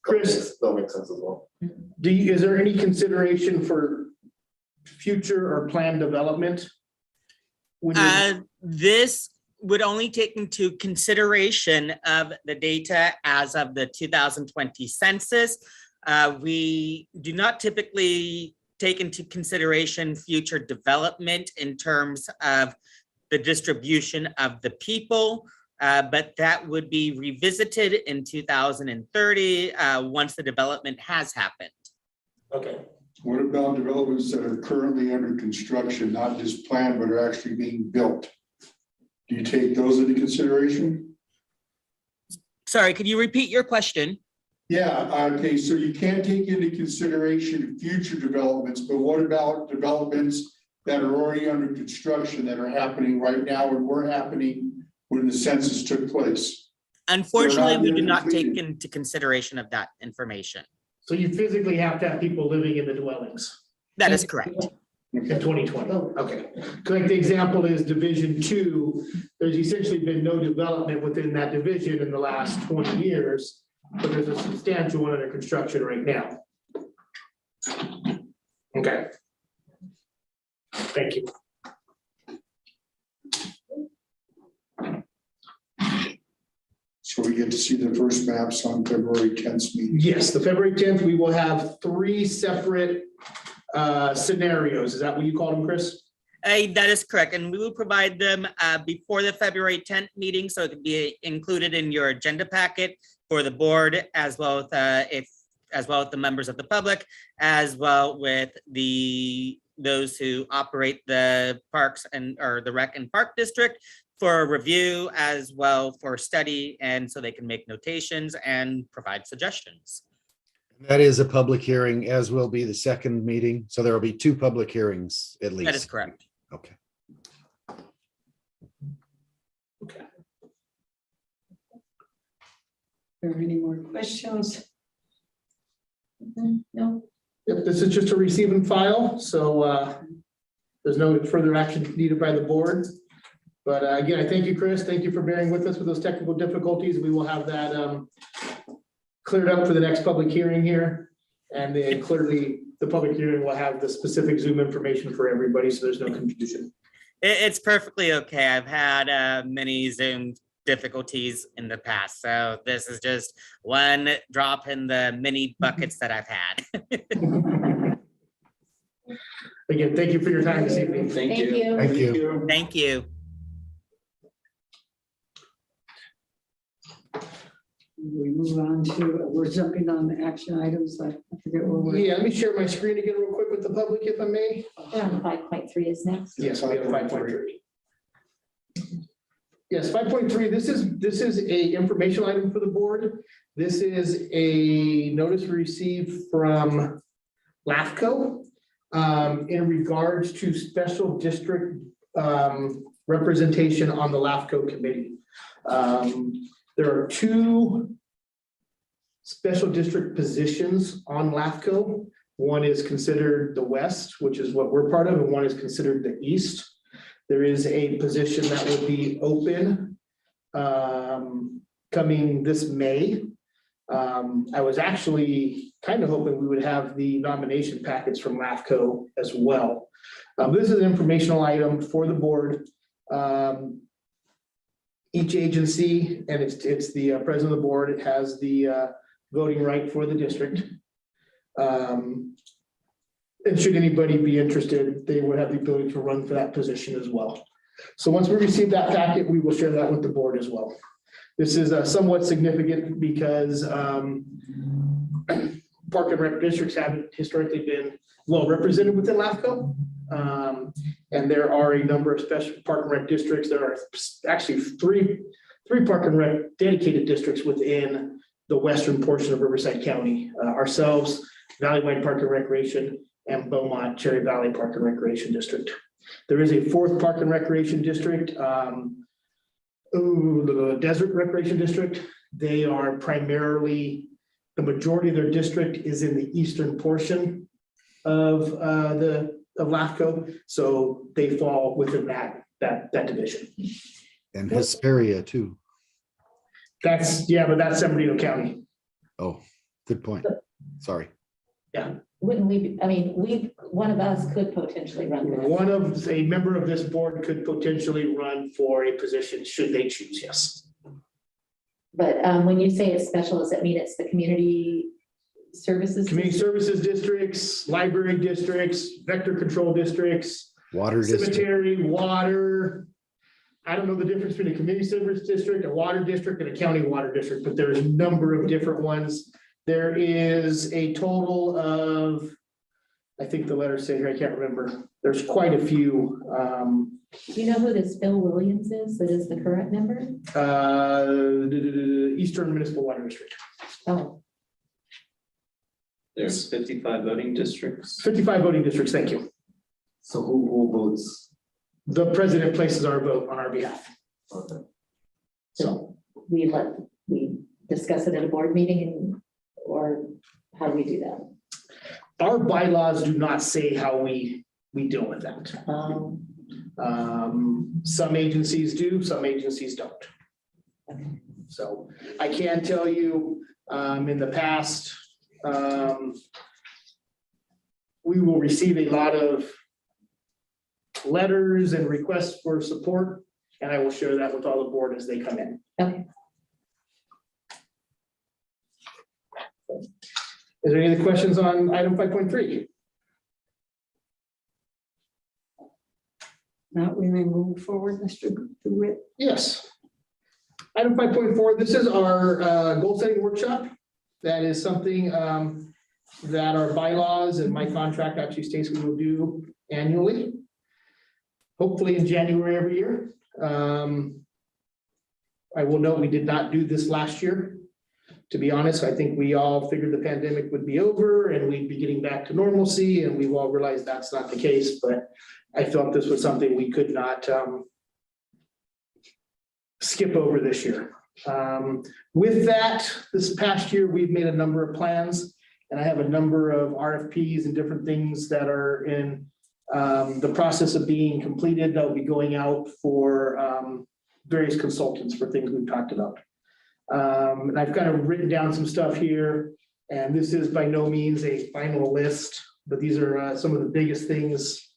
Chris, That makes sense as well. is there any consideration for future or planned development? When you- This would only take into consideration of the data as of the 2020 census. We do not typically take into consideration future development in terms of the distribution of the people, but that would be revisited in 2030 once the development has happened. Okay, What about developments that are currently under construction, not just planned, but are actually being built? Do you take those into consideration? Sorry, could you repeat your question? Yeah, okay, so you can't take into consideration future developments, but what about developments that are already under construction that are happening right now and were happening when the census took place? Unfortunately, we do yet not take completed. into consideration of that information. so you physically have to have people living in the dwellings That is correct. in 2020. Okay, like the example is Division 2, there's essentially been no development within that division in the last 20 years, but there's a substantial one under construction right now. Okay. Thank you. So we get to see the first maps on February 10th meeting. Yes, the February 10th, we will have 3 separate scenarios. Is that what you called them, Chris? That is correct, and we will provide them before the February 10th meeting, so it can be included in your agenda packet for the board, as well as the members of the public, as well with those who operate the parks or the rec and park district for review, as well for study, and so they can make notations and provide suggestions. That is a public hearing, as will be the second meeting. So there will be 2 public hearings at least. That is correct. Okay. Are there any more questions? No, Yep, this is just a receive and file, so there's no further action needed by the board. But again, I thank you, Chris. Thank you for bearing with us with those technical difficulties. We will have that cleared up for the next public hearing here. And then clearly, the public hearing will have the specific Zoom information for everybody, so there's no confusion. It's perfectly okay. I've had many Zoom difficulties in the past, so this is just one drop in the many buckets that I've had. Again, thank you for your time this evening. Thank thank you. you. Thank you. Thank you. We move on to, we're jumping on the action items. I forget where we're. Yeah, let me share my screen again real quick with the public, if I may. 5.3 is next. Yes, we have 5.3. Yes, 5.3, this is a informational item for the board. This is a notice received from LAFCO in regards to special district representation on the LAFCO committee. There are 2 special district positions on LAFCO. One is considered the west, which is what we're part of, and one is considered the east. There is a position that will be open coming this May. I was actually kind of hoping we would have the nomination packets from LAFCO as well. This is an informational item for the board. Each agency, and it's the president of the board, it has the voting right for the district. And should anybody be interested, they would have the ability to run for that position as well. So once we receive that packet, we will share that with the board as well. This is somewhat significant because Park and Rec districts haven't historically been well represented within LAFCO. And there are a number of special Park and Rec districts. There are actually three Park and Rec dedicated districts within the western portion of Riverside County. Ourselves, Valleywide Park and Recreation, and Beaumont Cherry Valley Park and Recreation District. There is a fourth Park and Recreation District, the Desert Recreation District. They are primarily, the majority of their district is in the eastern portion of LAFCO, so they fall within that division. And Hesperia too. But that's San Bernardino County. Oh, good point. Sorry. Wouldn't we, one of us could potentially run for this. A member of this board could potentially run for a position should they choose, yes. But when you say it's special, does that mean it's the community services? Community services districts, library districts, vector control districts, Water district. cemetery, water. I don't know the difference between a community service district, a water district, and a county water district, but there's a number of different ones. There is a total of, I think the letters say here, I can't remember. There's quite a few. Do you know who this Phil Williams is that is the current member? Eastern Municipal Water District. Oh, There's 55 voting districts. 55 voting districts, thank you. So who votes? The president places our vote on our behalf. Okay. So we discuss it at a board meeting or how do we do that? our bylaws do not say how we deal with that. Some agencies do, some agencies don't. So I can tell you, in the past, we will receive a lot of letters and requests for support, and I will share that with all the board as they come in. Okay. Is there any other questions on item 5.3? Now we may move forward, Mr. DeWitt. Yes. Item 5.4, this is our goal setting workshop. That is something that our bylaws and my contract actually states we will do annually. Hopefully in January every year. I will note we did not do this last year. To be honest, I think we all figured the pandemic would be over and we'd be getting back to normalcy, and we've all realized that's not the case, but I felt this was something we could not skip over this year. With that, this past year, we've made a number of plans, and I have a number of RFPs and different things that are in the process of being completed. They'll be going out for various consultants for things we've talked about. And I've kind of written down some stuff here, and this is by no means a final list, but these are some of the biggest things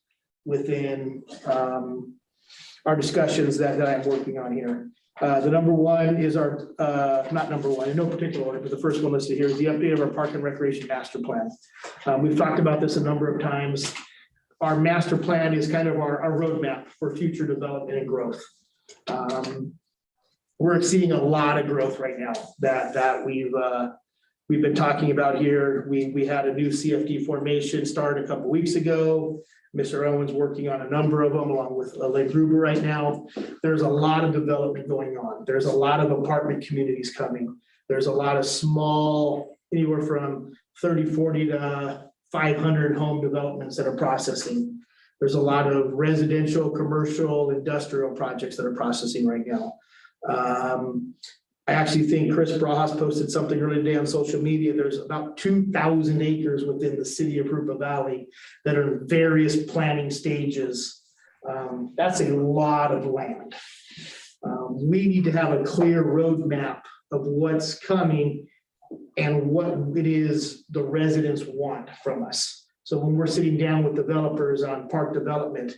within our discussions that I'm working on here. The number one is our, not number one, in no particular order, but the first one listed here is the update of our Park and Recreation Master Plan. We've talked about this a number of times. Our master plan is kind of our roadmap for future development and growth. We're seeing a lot of growth right now that we've been talking about here. We had a new CFD formation start a couple weeks ago. Mr. Owen's working on a number of them along with Lynn Gruber right now. There's a lot of development going on. There's a lot of apartment communities coming. There's a lot of small, anywhere from 30, 40 to 500 home developments that are processing. There's a lot of residential, commercial, industrial projects that are processing right now. I actually think Chris Brajas posted something earlier today on social media. There's about 2,000 acres within the city of Harupa Valley that are in various planning stages. That's a lot of land. We need to have a clear roadmap of what's coming and what it is the residents want from us. So when we're sitting down with developers on park development,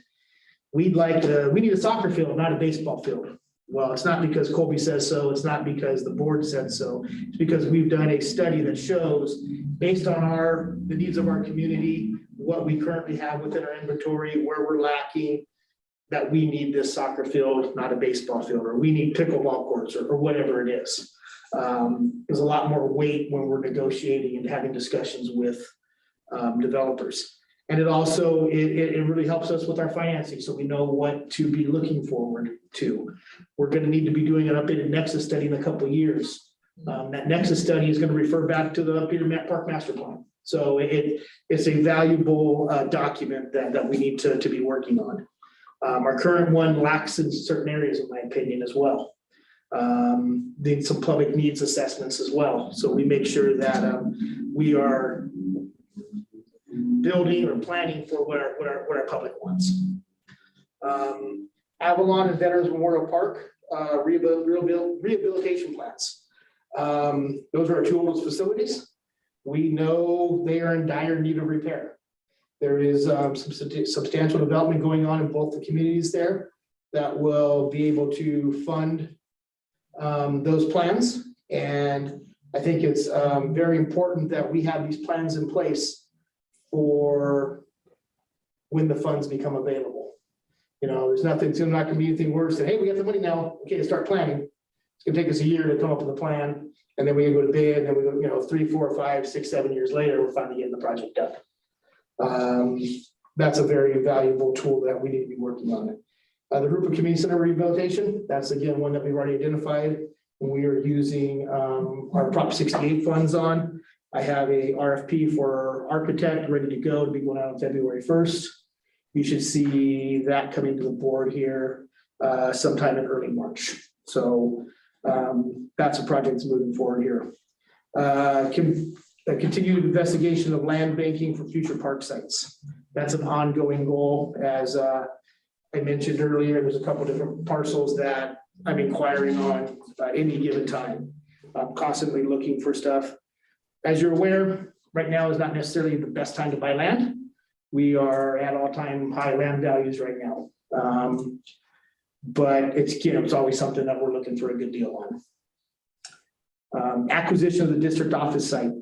we need a soccer field, not a baseball field. Well, it's not because Colby says so, it's not because the board said so, it's because we've done a study that shows, based on the needs of our community, what we currently have within our inventory, where we're lacking, that we need this soccer field, not a baseball field, or we need pickleball courts, or whatever it is. There's a lot more weight when we're negotiating and having discussions with developers. And it also, it really helps us with our financing, so we know what to be looking forward to. We're gonna need to be doing an updated Nexus study in a couple of years. That Nexus study is gonna refer back to the updated Park Master Plan. So it's a valuable document that we need to be working on. Our current one lacks in certain areas, in my opinion, as well. Need some public needs assessments as well. So we make sure that we are building or planning for what our public wants. Avalon and Veterans Memorial Park rehabilitation plans. Those are our two oldest facilities. We know they are in dire need of repair. There is some substantial development going on in both the communities there that will be able to fund those plans. And I think it's very important that we have these plans in place for when the funds become available. You know, there's nothing, it's not gonna be anything worse than, hey, we got the money now, okay, to start planning. It's gonna take us a year to come up with a plan, and then we go to bid, and then we go, you know, 3, 4, 5, 6, 7 years later, we're finally getting the project done. That's a very valuable tool that we need to be working on. The Harupa Community Center rehabilitation, that's again one that we've already identified. We are using our Prop 68 funds on. I have a RFP for architect ready to go to be going out on February 1st. You should see that coming to the board here sometime in early March. So that's a project that's moving forward here. A continued investigation of land banking for future park sites. That's an ongoing goal. As I mentioned earlier, there's a couple different parcels that I'm inquiring on any given time. I'm constantly looking for stuff. As you're aware, right now is not necessarily the best time to buy land. We are at all-time high land values right now. But it's, you know, it's always something that we're looking for a good deal on. Acquisition of the district office site.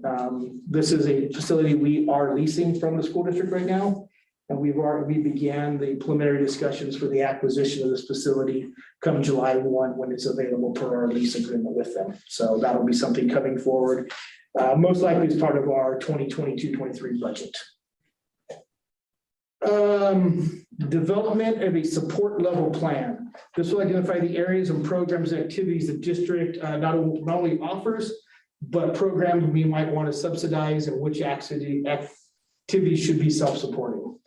This is a facility we are leasing from the school district right now. And we began the preliminary discussions for the acquisition of this facility come July 1 when it's available per our lease agreement with them. So that'll be something coming forward. Most likely as part of our 2022-23 budget. Development of a support level plan. This will identify the areas and programs and activities the district not only offers, but programs we might want to subsidize and which activities should be self-supporting.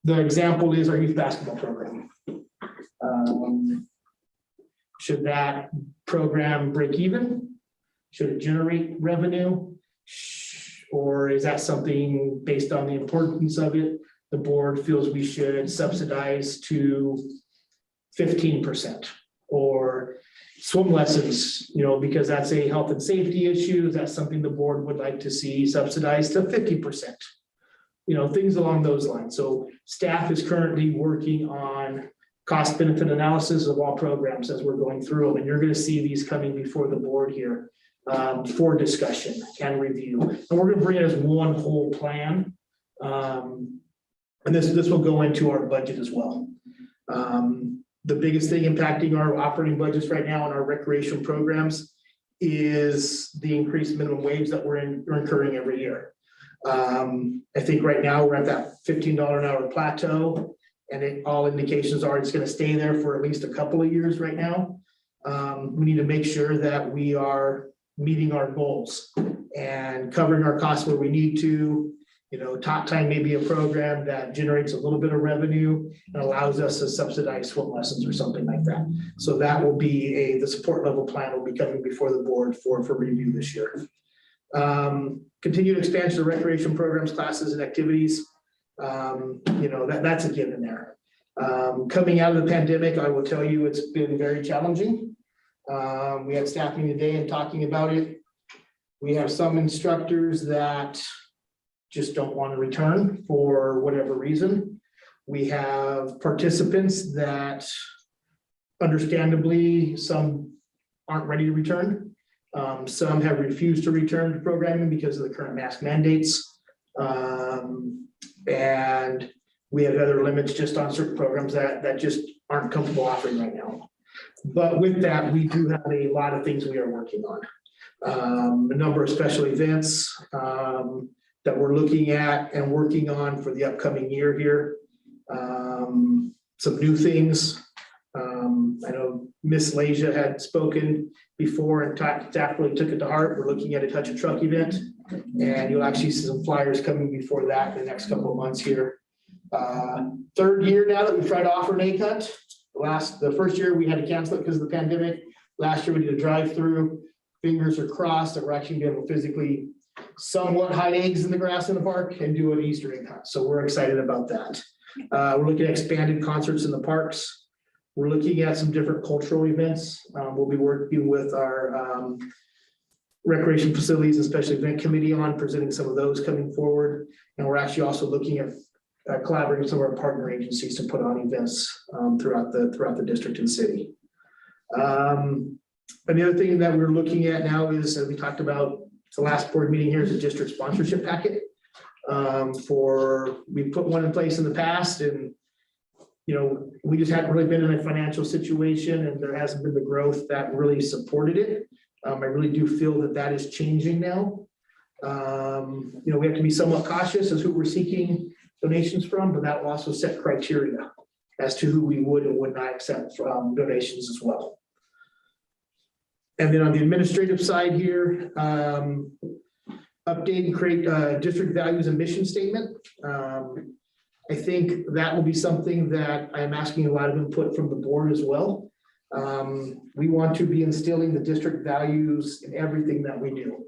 The example is our youth basketball program. Should that program break even? Should it generate revenue? Or is that something based on the importance of it, the board feels we should subsidize to 15%? Or swim lessons, you know, because that's a health and safety issue, that's something the board would like to see subsidized to 50%. You know, things along those lines. So staff is currently working on cost benefit analysis of all programs as we're going through them. And you're going to see these coming before the board here for discussion and review. And we're going to bring it as one whole plan. And this will go into our budget as well. The biggest thing impacting our operating budgets right now in our recreation programs is the increased minimum wage that we're incurring every year. I think right now we're at that $15 an hour plateau, and all indications are it's going to stay there for at least a couple of years right now. We need to make sure that we are meeting our goals and covering our costs where we need to. You know, Top Time may be a program that generates a little bit of revenue and allows us to subsidize swim lessons or something like that. So that will be the support level plan will be coming before the board for review this year. Continued expansion of recreation programs, classes, and activities. You know, that's a given there. Coming out of the pandemic, I will tell you it's been very challenging. We had staff meeting today and talking about it. We have some instructors that just don't want to return for whatever reason. We have participants that Understandably, some aren't ready to return. Some have refused to return to programming because of the current mask mandates. And we have other limits just on certain programs that just aren't comfortable offering right now. But with that, we do have a lot of things we are working on. A number of special events that we're looking at and working on for the upcoming year here. Some new things. I know Miss Lasia had spoken before and staff really took it to heart. We're looking at a touch a truck event, and you'll actually see some flyers coming before that in the next couple of months here. Third year now that we've tried to offer an egg hunt. The first year we had to cancel it because of the pandemic. Last year we did a drive-through. Fingers are crossed that we're actually gonna be able to physically somewhat hide eggs in the grass in the park and do an Easter egg hunt. So we're excited about that. We're looking at expanded concerts in the parks. We're looking at some different cultural events. We'll be working with our recreation facilities and special event committee on presenting some of those coming forward. And we're actually also looking at collaborating with some of our partner agencies to put on events throughout the district and city. Another thing that we're looking at now is, we talked about the last board meeting here, is a district sponsorship packet. We put one in place in the past, and we just hadn't really been in a financial situation, and there hasn't been the growth that really supported it. I really do feel that is changing now. We have to be somewhat cautious as who we're seeking donations from, but that will also set criteria as to who we would and would not accept from donations as well. And then on the administrative side here, update and create a district values and mission statement. I think that will be something that I'm asking a lot of input from the board as well. We want to be instilling the district values in everything that we do.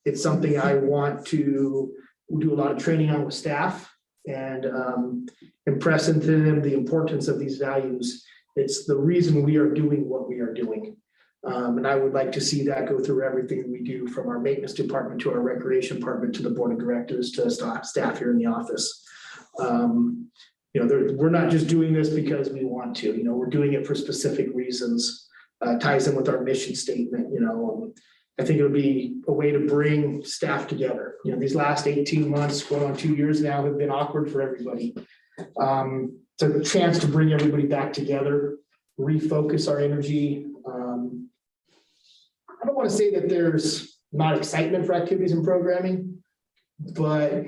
It's something I want to do a lot of training on with staff and impress into them the importance of these values. It's the reason we are doing what we are doing. And I would like to see that go through everything we do, from our maintenance department to our recreation department to the board of directors to staff here in the office. We're not just doing this because we want to. We're doing it for specific reasons. Ties in with our mission statement. I think it'll be a way to bring staff together. These last 18 months, going on 2 years now, have been awkward for everybody. It's a chance to bring everybody back together, refocus our energy. I don't want to say that there's not excitement for activities and programming, but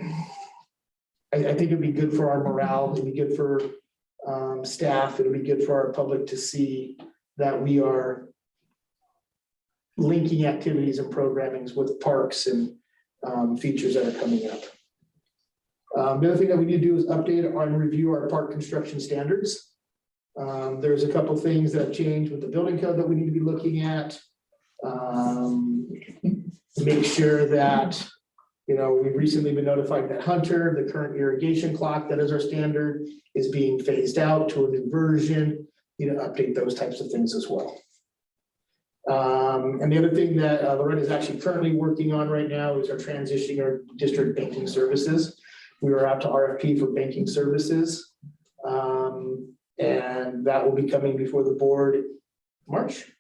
I think it'd be good for our morale. It'd be good for staff. It'll be good for our public to see that we are linking activities and programmings with parks and features that are coming up. The other thing that we need to do is update and review our park construction standards. There's a couple things that have changed with the building code that we need to be looking at. Make sure that, we've recently been notified that Hunter, the current irrigation clock that is our standard, is being phased out to a new version. Update those types of things as well. And the other thing that Loretta is actually currently working on right now is our transitioning our district banking services. We are out to RFP for banking services. And that will be coming before the board March.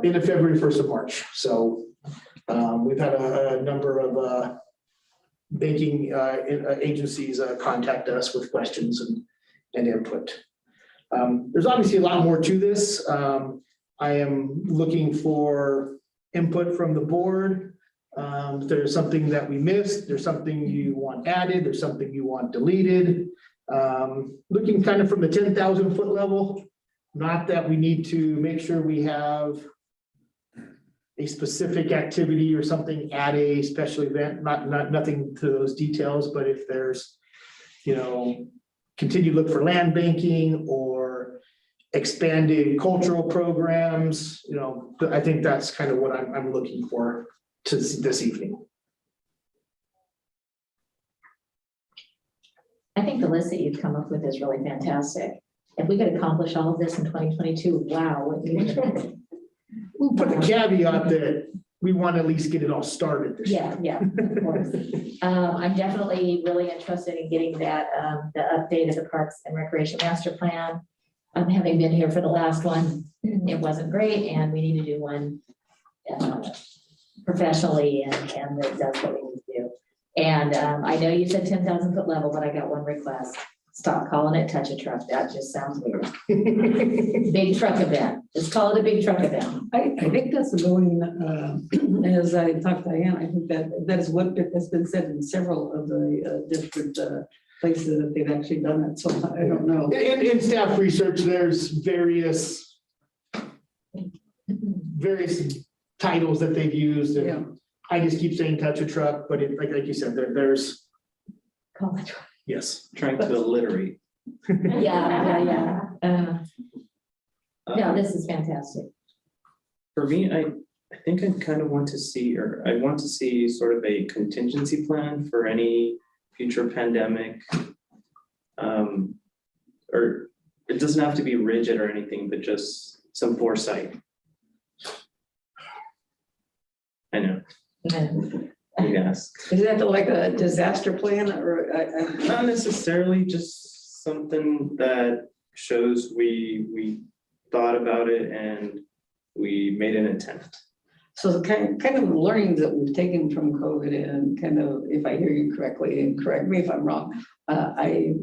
End of February, 1st of March. So we've had a number of banking agencies contact us with questions and input. There's obviously a lot more to this. I am looking for input from the board. There's something that we missed. There's something you want added. There's something you want deleted. Looking kind of from the 10,000 foot level. Not that we need to make sure we have a specific activity or something at a special event, nothing to those details, but if there's, continue to look for land banking or expanded cultural programs, I think that's kind of what I'm looking for to this evening. I think the list that you've come up with is really fantastic. If we could accomplish all of this in 2022, wow. We'll put the caveat that we want to at least get it all started this year. Yeah, of course. I'm definitely really interested in getting that, the update of the Parks and Recreation Master Plan. Having been here for the last one, it wasn't great, and we need to do one professionally, and that's what we need to do. And I know you said 10,000 foot level, but I got one request. Stop calling it touch a truck. That just sounds weird. Big truck event. Let's call it a big truck event. I think that's going, as I talked to Diane, I think that is what has been said in several of the different places that they've actually done it, so I don't know. In staff research, there's various titles that they've used, Yeah. and I just keep saying touch a truck, but it, like you said, there's, Call it. yes. Trying to alliterate. Yeah. No, this is fantastic. For me, I think I kind of want to see, or I want to see sort of a contingency plan for any future pandemic. Or it doesn't have to be rigid or anything, but just some foresight. I know, yes. Is that like a disaster plan or? Not necessarily, just something that shows we thought about it and we made an attempt. So the kind of learnings that we've taken from COVID and kind of, if I hear you correctly, and correct me if I'm wrong, I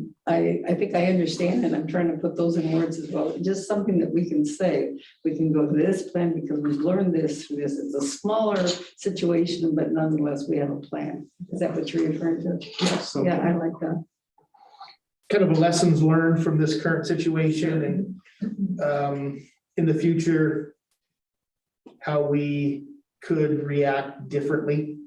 think I understand, and I'm trying to put those in words as well. Just something that we can say, we can go to this plan because we've learned this through this. It's a smaller situation, but nonetheless, we have a plan. Is that what you're referring to? Yes. Yeah, I like that. Kind of lessons learned from this current situation, and in the future, how we could react differently.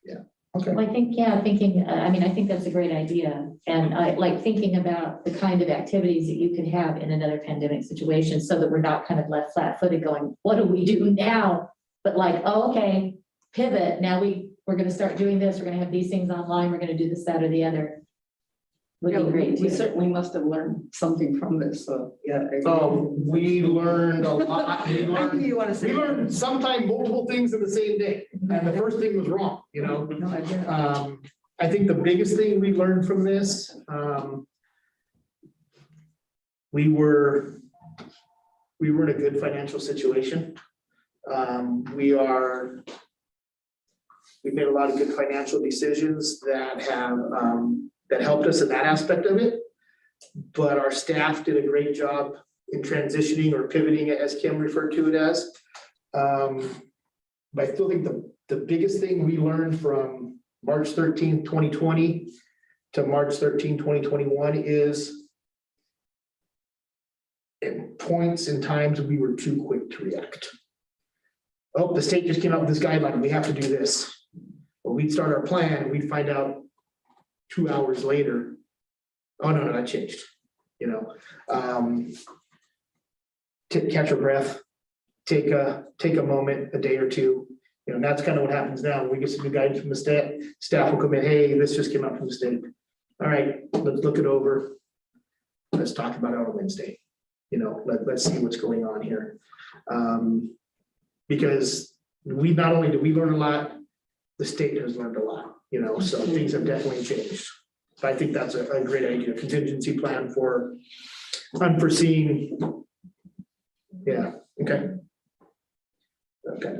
Yeah, okay. Well, I think, yeah, thinking, I mean, I think that's a great idea. And I like thinking about the kind of activities that you could have in another pandemic situation so that we're not kind of left flat footed going, what do we do now? But like, oh, okay, pivot. Now we're going to start doing this. We're going to have these things online. We're going to do this, that, or the other. Would Yeah, be great. we too. certainly must have learned something from this, so, yeah. I agree. Oh, we learned a lot. We I think learned, you want to say. we learned sometimes multiple things in the same day, and the first thing was wrong, you know? No, I get it. I think the biggest thing we learned from this, we were in a good financial situation. We made a lot of good financial decisions that have, that helped us in that aspect of it. But our staff did a great job in transitioning or pivoting, as Kim referred to it as. But I still think the biggest thing we learned from March 13th, 2020 to March 13th, 2021 is at points in times we were too quick to react. Oh, the state just came out with this guideline, we have to do this. But we'd start our plan and we'd find out 2 hours later, oh, no, that changed, you know. Catch your breath, take a moment, a day or two, you know, and that's kind of what happens now. We get some new guidance from the staff will come in, hey, this just came out from the state. All right, let's look it over. Let's talk about it on Wednesday. You know, let's see what's going on here. Because not only did we learn a lot, the state has learned a lot, you know, so things have definitely changed. So I think that's a great idea, contingency plan for unforeseen. Yeah, okay. Okay.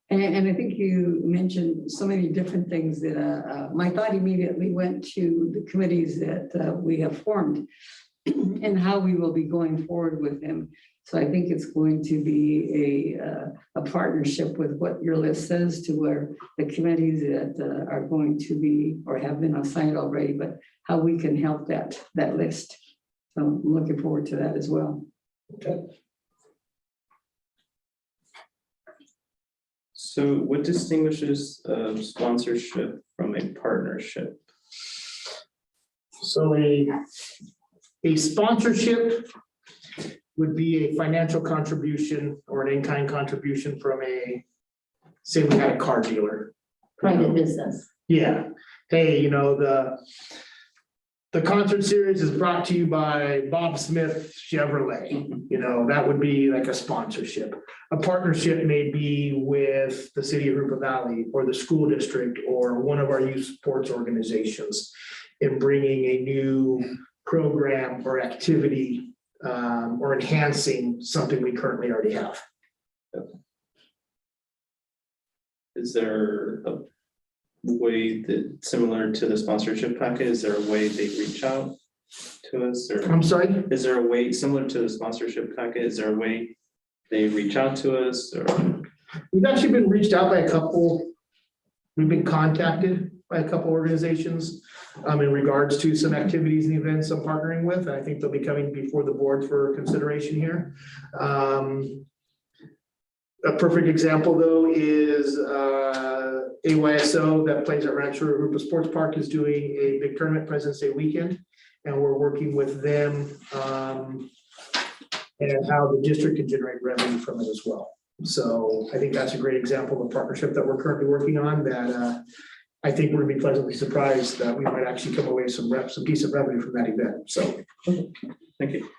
And I think you mentioned so many different things that my thought immediately went to the committees that we have formed and how we will be going forward with them. So I think it's going to be a partnership with what your list says to where the committees that are going to be or have been assigned already, but how we can help that list. So I'm looking forward to that as well. Okay. So what distinguishes sponsorship from a partnership? So a sponsorship would be a financial contribution or an in-kind contribution from say we had a car dealer. Private business. Yeah, hey, you know, the The concert series is brought to you by Bob Smith Chevrolet. You know, that would be like a sponsorship. A partnership may be with the city of Harupa Valley or the school district or one of our youth sports organizations in bringing a new program or activity or enhancing something we currently already have. Is there a way that, similar to the sponsorship packet, is there a way they reach out to us, or I'm sorry? is there a way similar to the sponsorship packet? Is there a way they reach out to us, or? We've actually been reached out by a couple, we've been contacted by a couple organizations in regards to some activities and events I'm partnering with. I think they'll be coming before the board for consideration here. A perfect example though is AYSO that plays at Rancho Harupa Sports Park is doing a big tournament President's Day weekend. And we're working with them and how the district can generate revenue from it as well. So I think that's a great example of a partnership that we're currently working on that I think we're gonna be pleasantly surprised that we might actually come away some piece of revenue from that event. So. Thank you.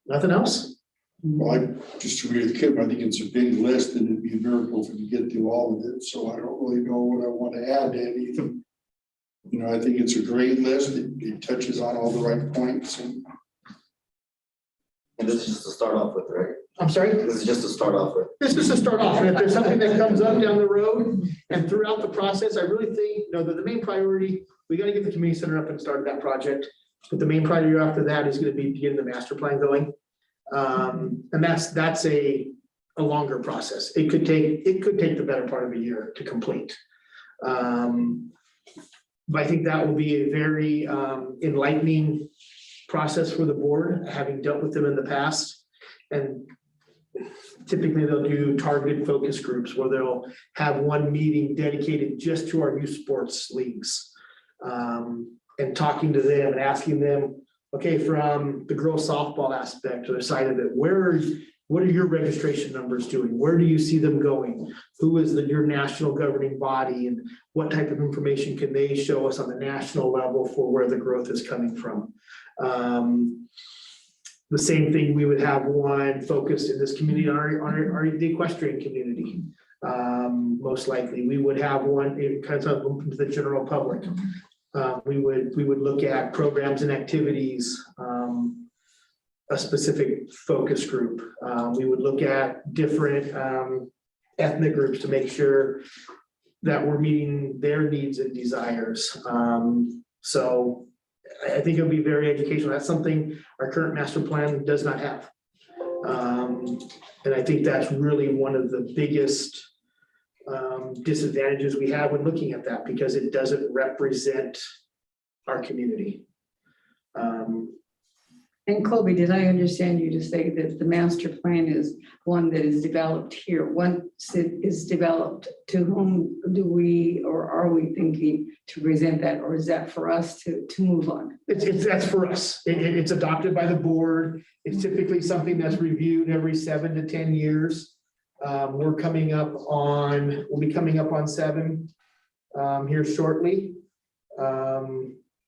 Nothing else? Well, I just agree with Kim. I think it's a big list and it'd be a miracle if we could get through all of it. So I don't really know what I want to add to anything. You know, I think it's a great list. It touches on all the right points. And this is just to start off with, right? I'm sorry? This is just to start off with. This is to start off, and if there's something that comes up down the road and throughout the process, I really think, you know, that the main priority, we gotta get the community center up and start that project. But the main priority after that is gonna be getting the master plan going. And that's a longer process. It could take the better part of a year to complete. But I think that will be a very enlightening process for the board, having dealt with them in the past. And typically they'll do targeted focus groups where they'll have one meeting dedicated just to our youth sports leagues. And talking to them and asking them, okay, from the girls softball aspect or the side of it, what are your registration numbers doing? Where do you see them going? Who is your national governing body and what type of information can they show us on the national level for where the growth is coming from? The same thing, we would have one focused in this community on the equestrian community. Most likely, we would have one kind of open to the general public. We would look at programs and activities, a specific focus group. We would look at different ethnic groups to make sure that we're meeting their needs and desires. So I think it'll be very educational. That's something our current master plan does not have. And I think that's really one of the biggest disadvantages we have when looking at that, because it doesn't represent our community. And Colby, did I understand you to say that the master plan is one that is developed here? Once it is developed, to whom do we, or are we thinking to present that? Or is that for us to move on? That's for us. It's adopted by the board. It's typically something that's reviewed every 7 to 10 years. We'll be coming up on 7 here shortly.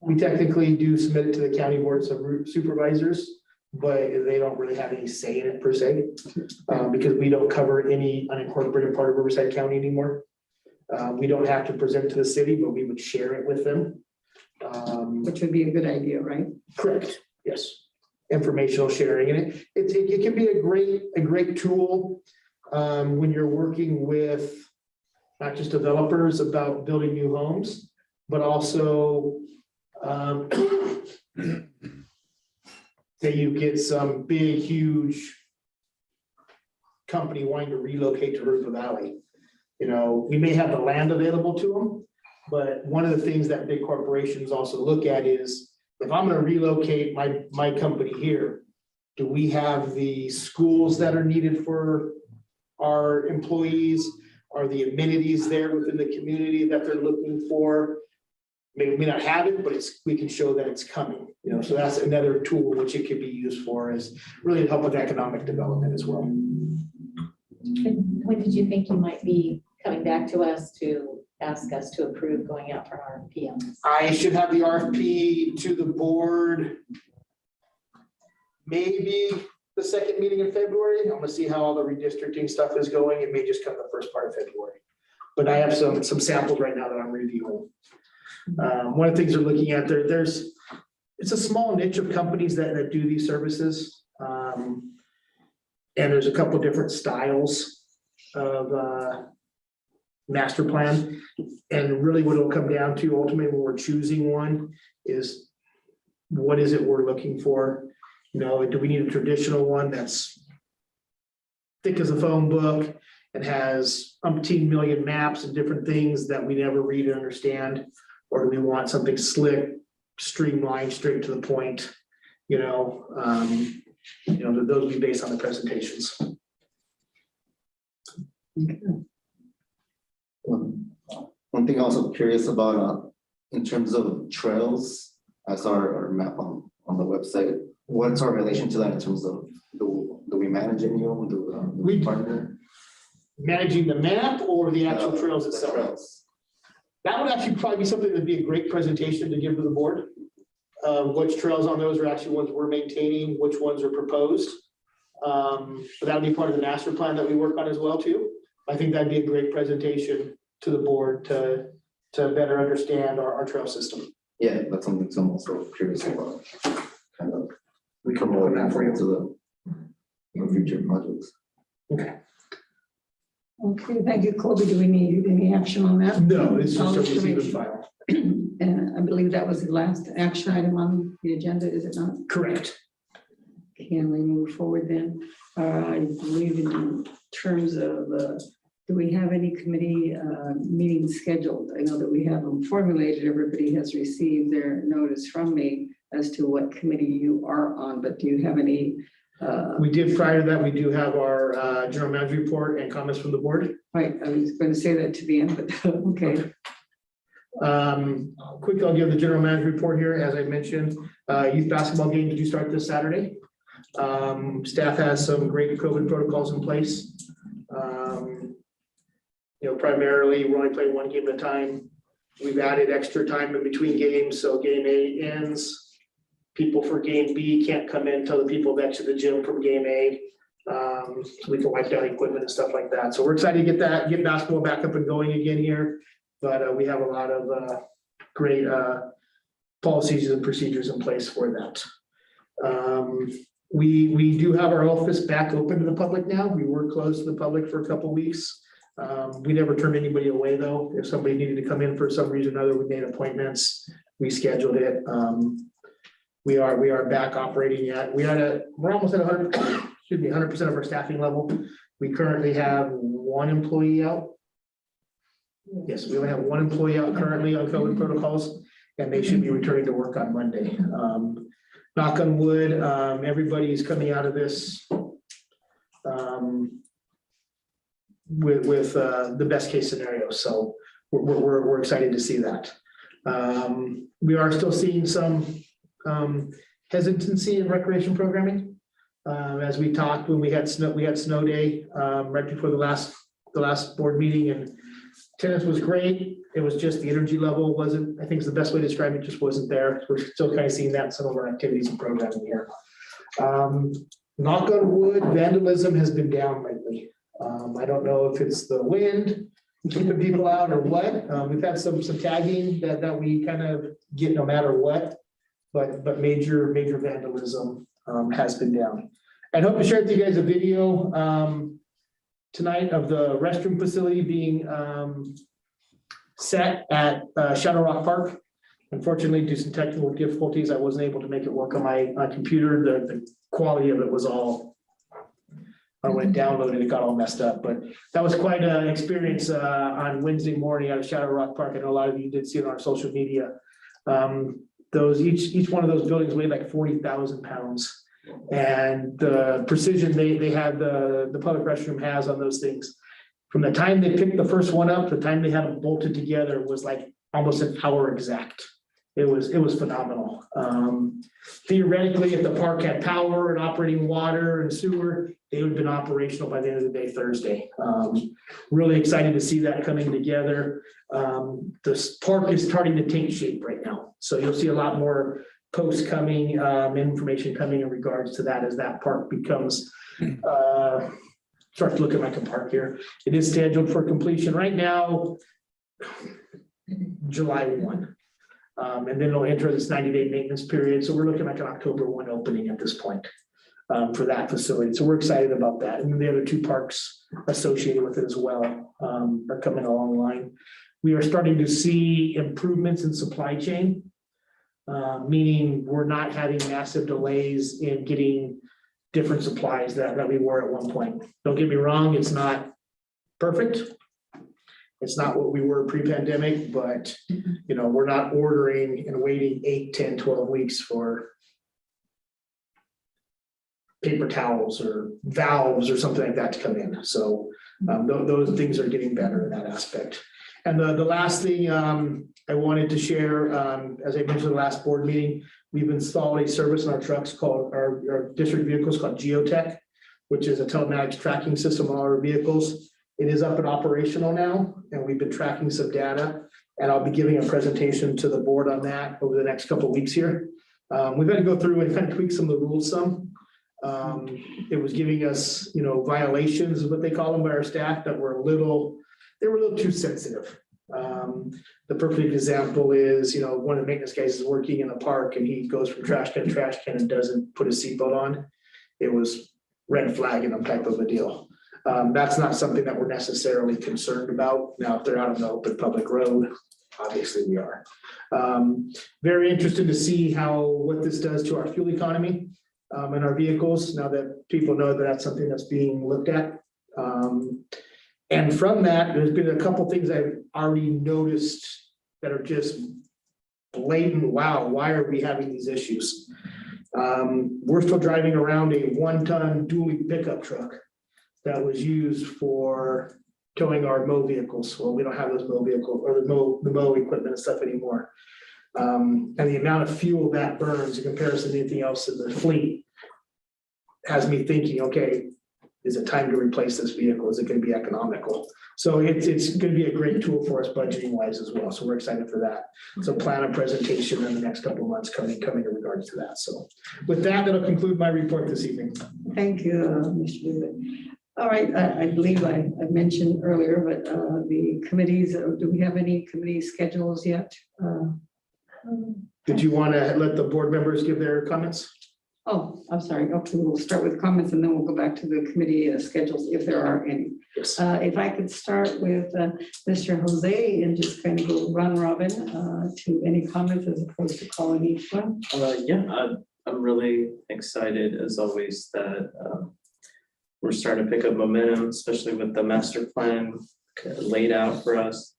We technically do submit it to the county boards of supervisors, but they don't really have any say in it per se, because we don't cover any unincorporated part of Riverside County anymore. We don't have to present it to the city, but we would share it with them. Which would be a good idea, right? Correct, yes. Informational sharing, and it can be a great tool when you're working with not just developers about building new homes, but also say you get some big, huge company wanting to relocate to Harupa Valley. You know, we may have the land available to them, but one of the things that big corporations also look at is, if I'm going to relocate my company here, do we have the schools that are needed for our employees? Are the amenities there within the community that they're looking for? Maybe we may not have it, but we can show that it's coming. You know, so that's another tool which it could be used for, is really to help with economic development as well. When did you think you might be coming back to us to ask us to approve going out for RFP on this? I should have the RFP to the board maybe the second meeting in February. I'm gonna see how all the redistricting stuff is going. It may just come the first part of February. But I have some samples right now that I'm reviewing. One of the things they're looking at it's a small niche of companies that do these services. And there's a couple different styles of master plan. And really what it'll come down to ultimately when we're choosing one is what is it we're looking for? You know, do we need a traditional one that's thick as a phone book and has umpteen million maps and different things that we never read and understand? Or do we want something slick, streamlined, straight to the point? Those will be based on the presentations. One thing I'm also curious about, in terms of trails, I saw our map on the website. What's our relation to that in terms of, do we manage any of them? Do we partner? Managing the map or the actual trails The itself? trails. That would actually probably be something that'd be a great presentation to give to the board. Which trails on those are actually ones we're maintaining, which ones are proposed. But that'll be part of the master plan that we work on as well too. I think that'd be a great presentation to the board to better understand our trail system. Yeah, that's something I'm also curious about. Kind of, we can roll put that that for you. into the future projects. Okay, thank you, Colby. Do we need any action on that? No, it's just All a receive and information. file. And I believe that was the last action item on the agenda, is it not? Correct. Can we move forward then? I believe in terms of, do we have any committee meetings scheduled? I know that we have them formulated. Everybody has received their notice from me as to what committee you are on, but do you have any? We did prior to that, we do have our general manager report and comments from the board. Right, I was going to say that to the end, but okay. Quick, I'll give the general manager report here. As I mentioned, youth basketball games do start this Saturday. Staff has some great COVID protocols in place. Primarily we're only playing one game at a time. We've added extra time in between games, so game A ends. People for game B can't come in until the people that to the gym from game A. So we can wipe down equipment and stuff like that. So we're excited to get basketball back up and going again here. But we have a lot of great policies and procedures in place for that. We do have our office back open to the public now. We were closed to the public for a couple of weeks. We never turned anybody away though. If somebody needed to come in for some reason or other, we made appointments, we scheduled it. We are back operating yet. We're almost at 100% of our staffing level. We currently have one employee out. Yes, we only have one employee out currently on COVID protocols, and they should be returning to work on Monday. Knock on wood, everybody's coming out of this with the best case scenario. So we're excited to see that. We are still seeing some hesitancy in recreation programming. As we talked when we had snow day right before the last board meeting, and tennis was great. It was just the energy level wasn't, I think is the best way to describe it, just wasn't there. We're still kind of seeing that in some of our activities and programming here. Knock on wood, vandalism has been down lately. I don't know if it's the wind keeping people out or what. We've had some tagging that we kind of get no matter what, but major vandalism has been down. I hope to share with you guys a video tonight of the restroom facility being set at Shadow Rock Park. Unfortunately, due to some technical difficulties, I wasn't able to make it work on my computer. The quality of it was all, when it downloaded, it got all messed up. But that was quite an experience on Wednesday morning out of Shadow Rock Park. I know a lot of you did see it on our social media. Each one of those buildings weighed like 40,000 pounds. And the precision they had the public restroom has on those things. From the time they picked the first one up, the time they had them bolted together was like almost an hour exact. It was phenomenal. Theoretically, if the park had power and operating water and sewer, they would have been operational by the end of the day Thursday. Really excited to see that coming together. This park is starting to take shape right now. So you'll see a lot more posts coming, information coming in regards to that as that park becomes, start to look at my park here. It is scheduled for completion right now, July 1. And then it'll enter this 90-day maintenance period. So we're looking like an October 1 opening at this point for that facility. So we're excited about that. And the other two parks associated with it as well are coming along the line. We are starting to see improvements in supply chain, meaning we're not having massive delays in getting different supplies that we were at one point. Don't get me wrong, it's not perfect. It's not what we were pre-pandemic, but you know, we're not ordering and waiting 8, 10, 12 weeks for paper towels or valves or something like that to come in. So those things are getting better in that aspect. And the last thing I wanted to share, as I mentioned in the last board meeting, we've installed a service in our trucks called our district vehicles called Geotech, which is a telematics tracking system on our vehicles. It is up and operational now, and we've been tracking some data, and I'll be giving a presentation to the board on that over the next couple of weeks here. We've had to go through and kind of tweak some of the rules some. It was giving us, you know, violations is what they call them by our staff that were they were a little too sensitive. The perfect example is, you know, one of the maintenance guys is working in a park and he goes from trash can to trash can and doesn't put his seatbelt on. It was red flagging them type of a deal. That's not something that we're necessarily concerned about. Now, if they're out on the open public road, obviously we are. Very interested to see what this does to our fuel economy and our vehicles, now that people know that that's something that's being looked at. And from that, there's been a couple things I've already noticed that are just blatant, wow, why are we having these issues? We're still driving around a 1-ton dually pickup truck that was used for towing our mow vehicles. Well, we don't have those mow vehicles or the mow equipment and stuff anymore. And the amount of fuel that burns in comparison to anything else in the fleet has me thinking, okay, is it time to replace this vehicle? Is it going to be economical? So it's going to be a great tool for us budgeting wise as well. So we're excited for that. So plan a presentation in the next couple of months coming in regards to that. So with that, that'll conclude my report this evening. Thank you, Mr. David. All right, I believe I mentioned earlier, but the committees, do we have any committee schedules yet? Did you want to let the board members give their comments? Oh, I'm sorry. Okay, we'll start with comments and then we'll go back to the committee schedules if there are any. Yes. If I could start with Mr. Jose and just kind of go round robin to any comments as opposed to calling each one. I'm really excited as always that we're starting to pick up momentum, especially with the master plan laid out for us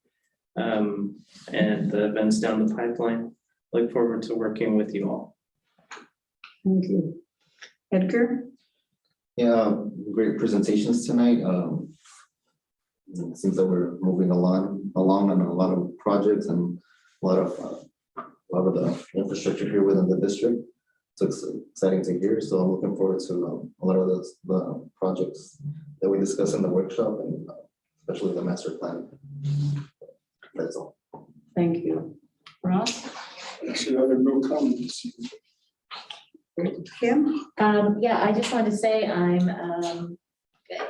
and the events down the pipeline. Look forward to working with you all. Thank you. Edgar? Yeah, great presentations tonight. It seems that we're moving along on a lot of projects and a lot of the infrastructure here within the district. So it's exciting to hear. So I'm looking forward to a lot of the projects that we discussed in the workshop and especially the master plan. That's all. Thank you. Ross? Actually, I have no comments. Kim? Yeah, I just wanted to say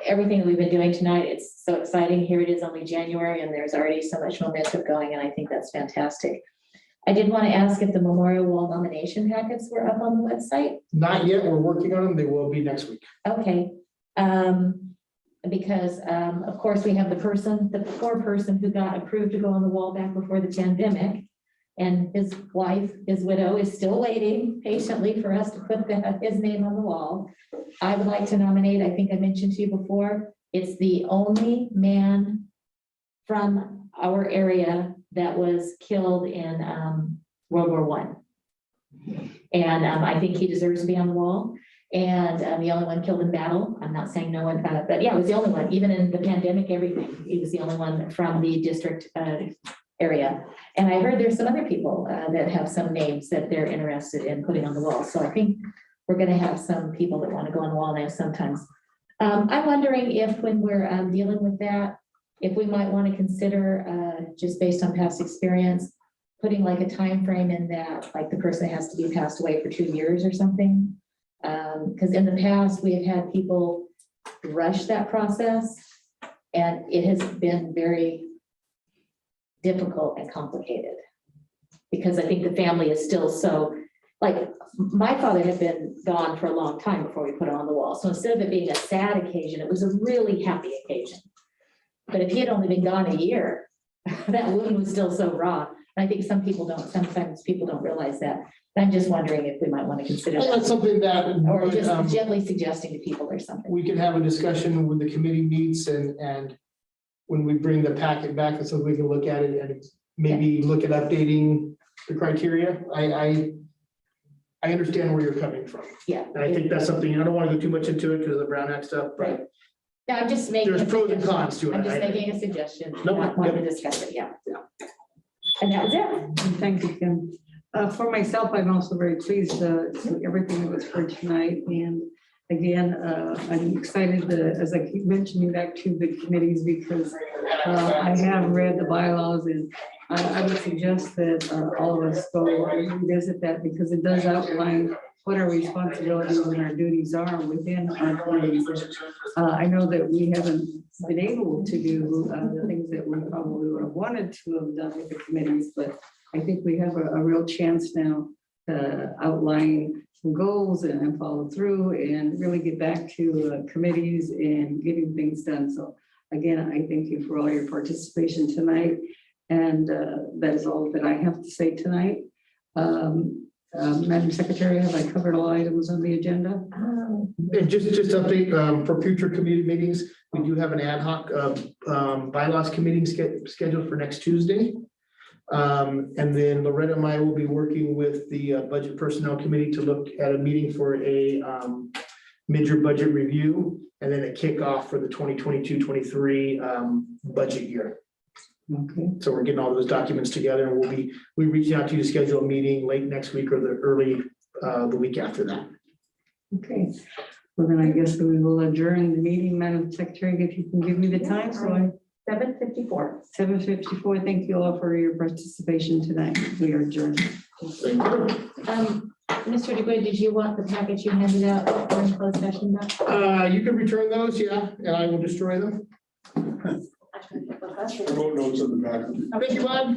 everything that we've been doing tonight, it's so exciting. Here it is only January and there's already so much momentum going and I think that's fantastic. I did want to ask if the Memorial Wall nomination packets were up on the website. Not yet. We're working on them. They will be next week. Okay. Because of course we have the poor person who got approved to go on the wall back before the pandemic. And his wife, his widow, is still waiting patiently for us to put his name on the wall. I would like to nominate, I think I mentioned to you before, it's the only man from our area that was killed in World War I. And I think he deserves to be on the wall. And the only one killed in battle. I'm not saying no one got it, but yeah, it was the only one, even in the pandemic, everything. He was the only one from the district area. And I heard there's some other people that have some names that they're interested in putting on the wall. So I think we're gonna have some people that want to go on the wall now sometimes. I'm wondering if when we're dealing with that, if we might want to consider, just based on past experience, putting like a time frame in that, like the person has to be passed away for 2 years or something. Because in the past, we have had people rush that process, and it has been very difficult and complicated. Because I think the family is still so, like, my father had been gone for a long time before we put it on the wall. So instead of it being a sad occasion, it was a really happy occasion. But if he had only been gone a year, that wound was still so raw. And I think sometimes people don't realize that. I'm just wondering if we might want to consider That's that, something that. or just gently suggesting to people or something. We can have a discussion when the committee meets and when we bring the packet back, so we can look at it and maybe look at updating the criteria. I understand where you're coming from. Yeah. And I think that's something, I don't want to go too much into it because of the Brown Act stuff, but No, I'm just making. there's pros and cons to it. I'm just I- making a suggestion. No, Not wanting yep. to discuss it, yeah. And that was it. Thank you, Kim. For myself, I'm also very pleased with everything that was heard tonight. And again, I'm excited as I keep mentioning back to the committees, because I have read the bylaws, and I would suggest that all of us go revisit that, because it does outline what our responsibilities and our duties are within our committees. I know that we haven't been able to do the things that we probably would have wanted to have done with the committees, but I think we have a real chance now to outline some goals and follow through and really get back to committees and getting things done. So again, I thank you for all your participation tonight. And that is all that I have to say tonight. Madam Secretary, have I covered all items on the agenda? And just update for future committee meetings, we do have an ad hoc bylaws committee scheduled for next Tuesday. And then Loretta and I will be working with the Budget Personnel Committee to look at a meeting for a mid-year budget review, and then a kickoff for the 2022-23 budget year. Okay. So we're getting all those documents together, and we're reaching out to you to schedule a meeting late next week or the week after that. Okay. Well, then I guess we will adjourn the meeting. Madam Secretary, if you can give me the time. So 7:54. 7:54. Thank you all for your participation tonight. We are adjourned. Thank you. Mr. DeGoey, did you want the package you handed out during closed session? You can return those, yeah, and I will destroy them. I wrote notes in the back. Thank you, bud.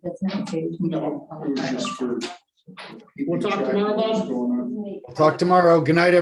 That's not page. No, it was just for. We'll talk tomorrow, Bob. Going on. Talk tomorrow. Good night, everyone.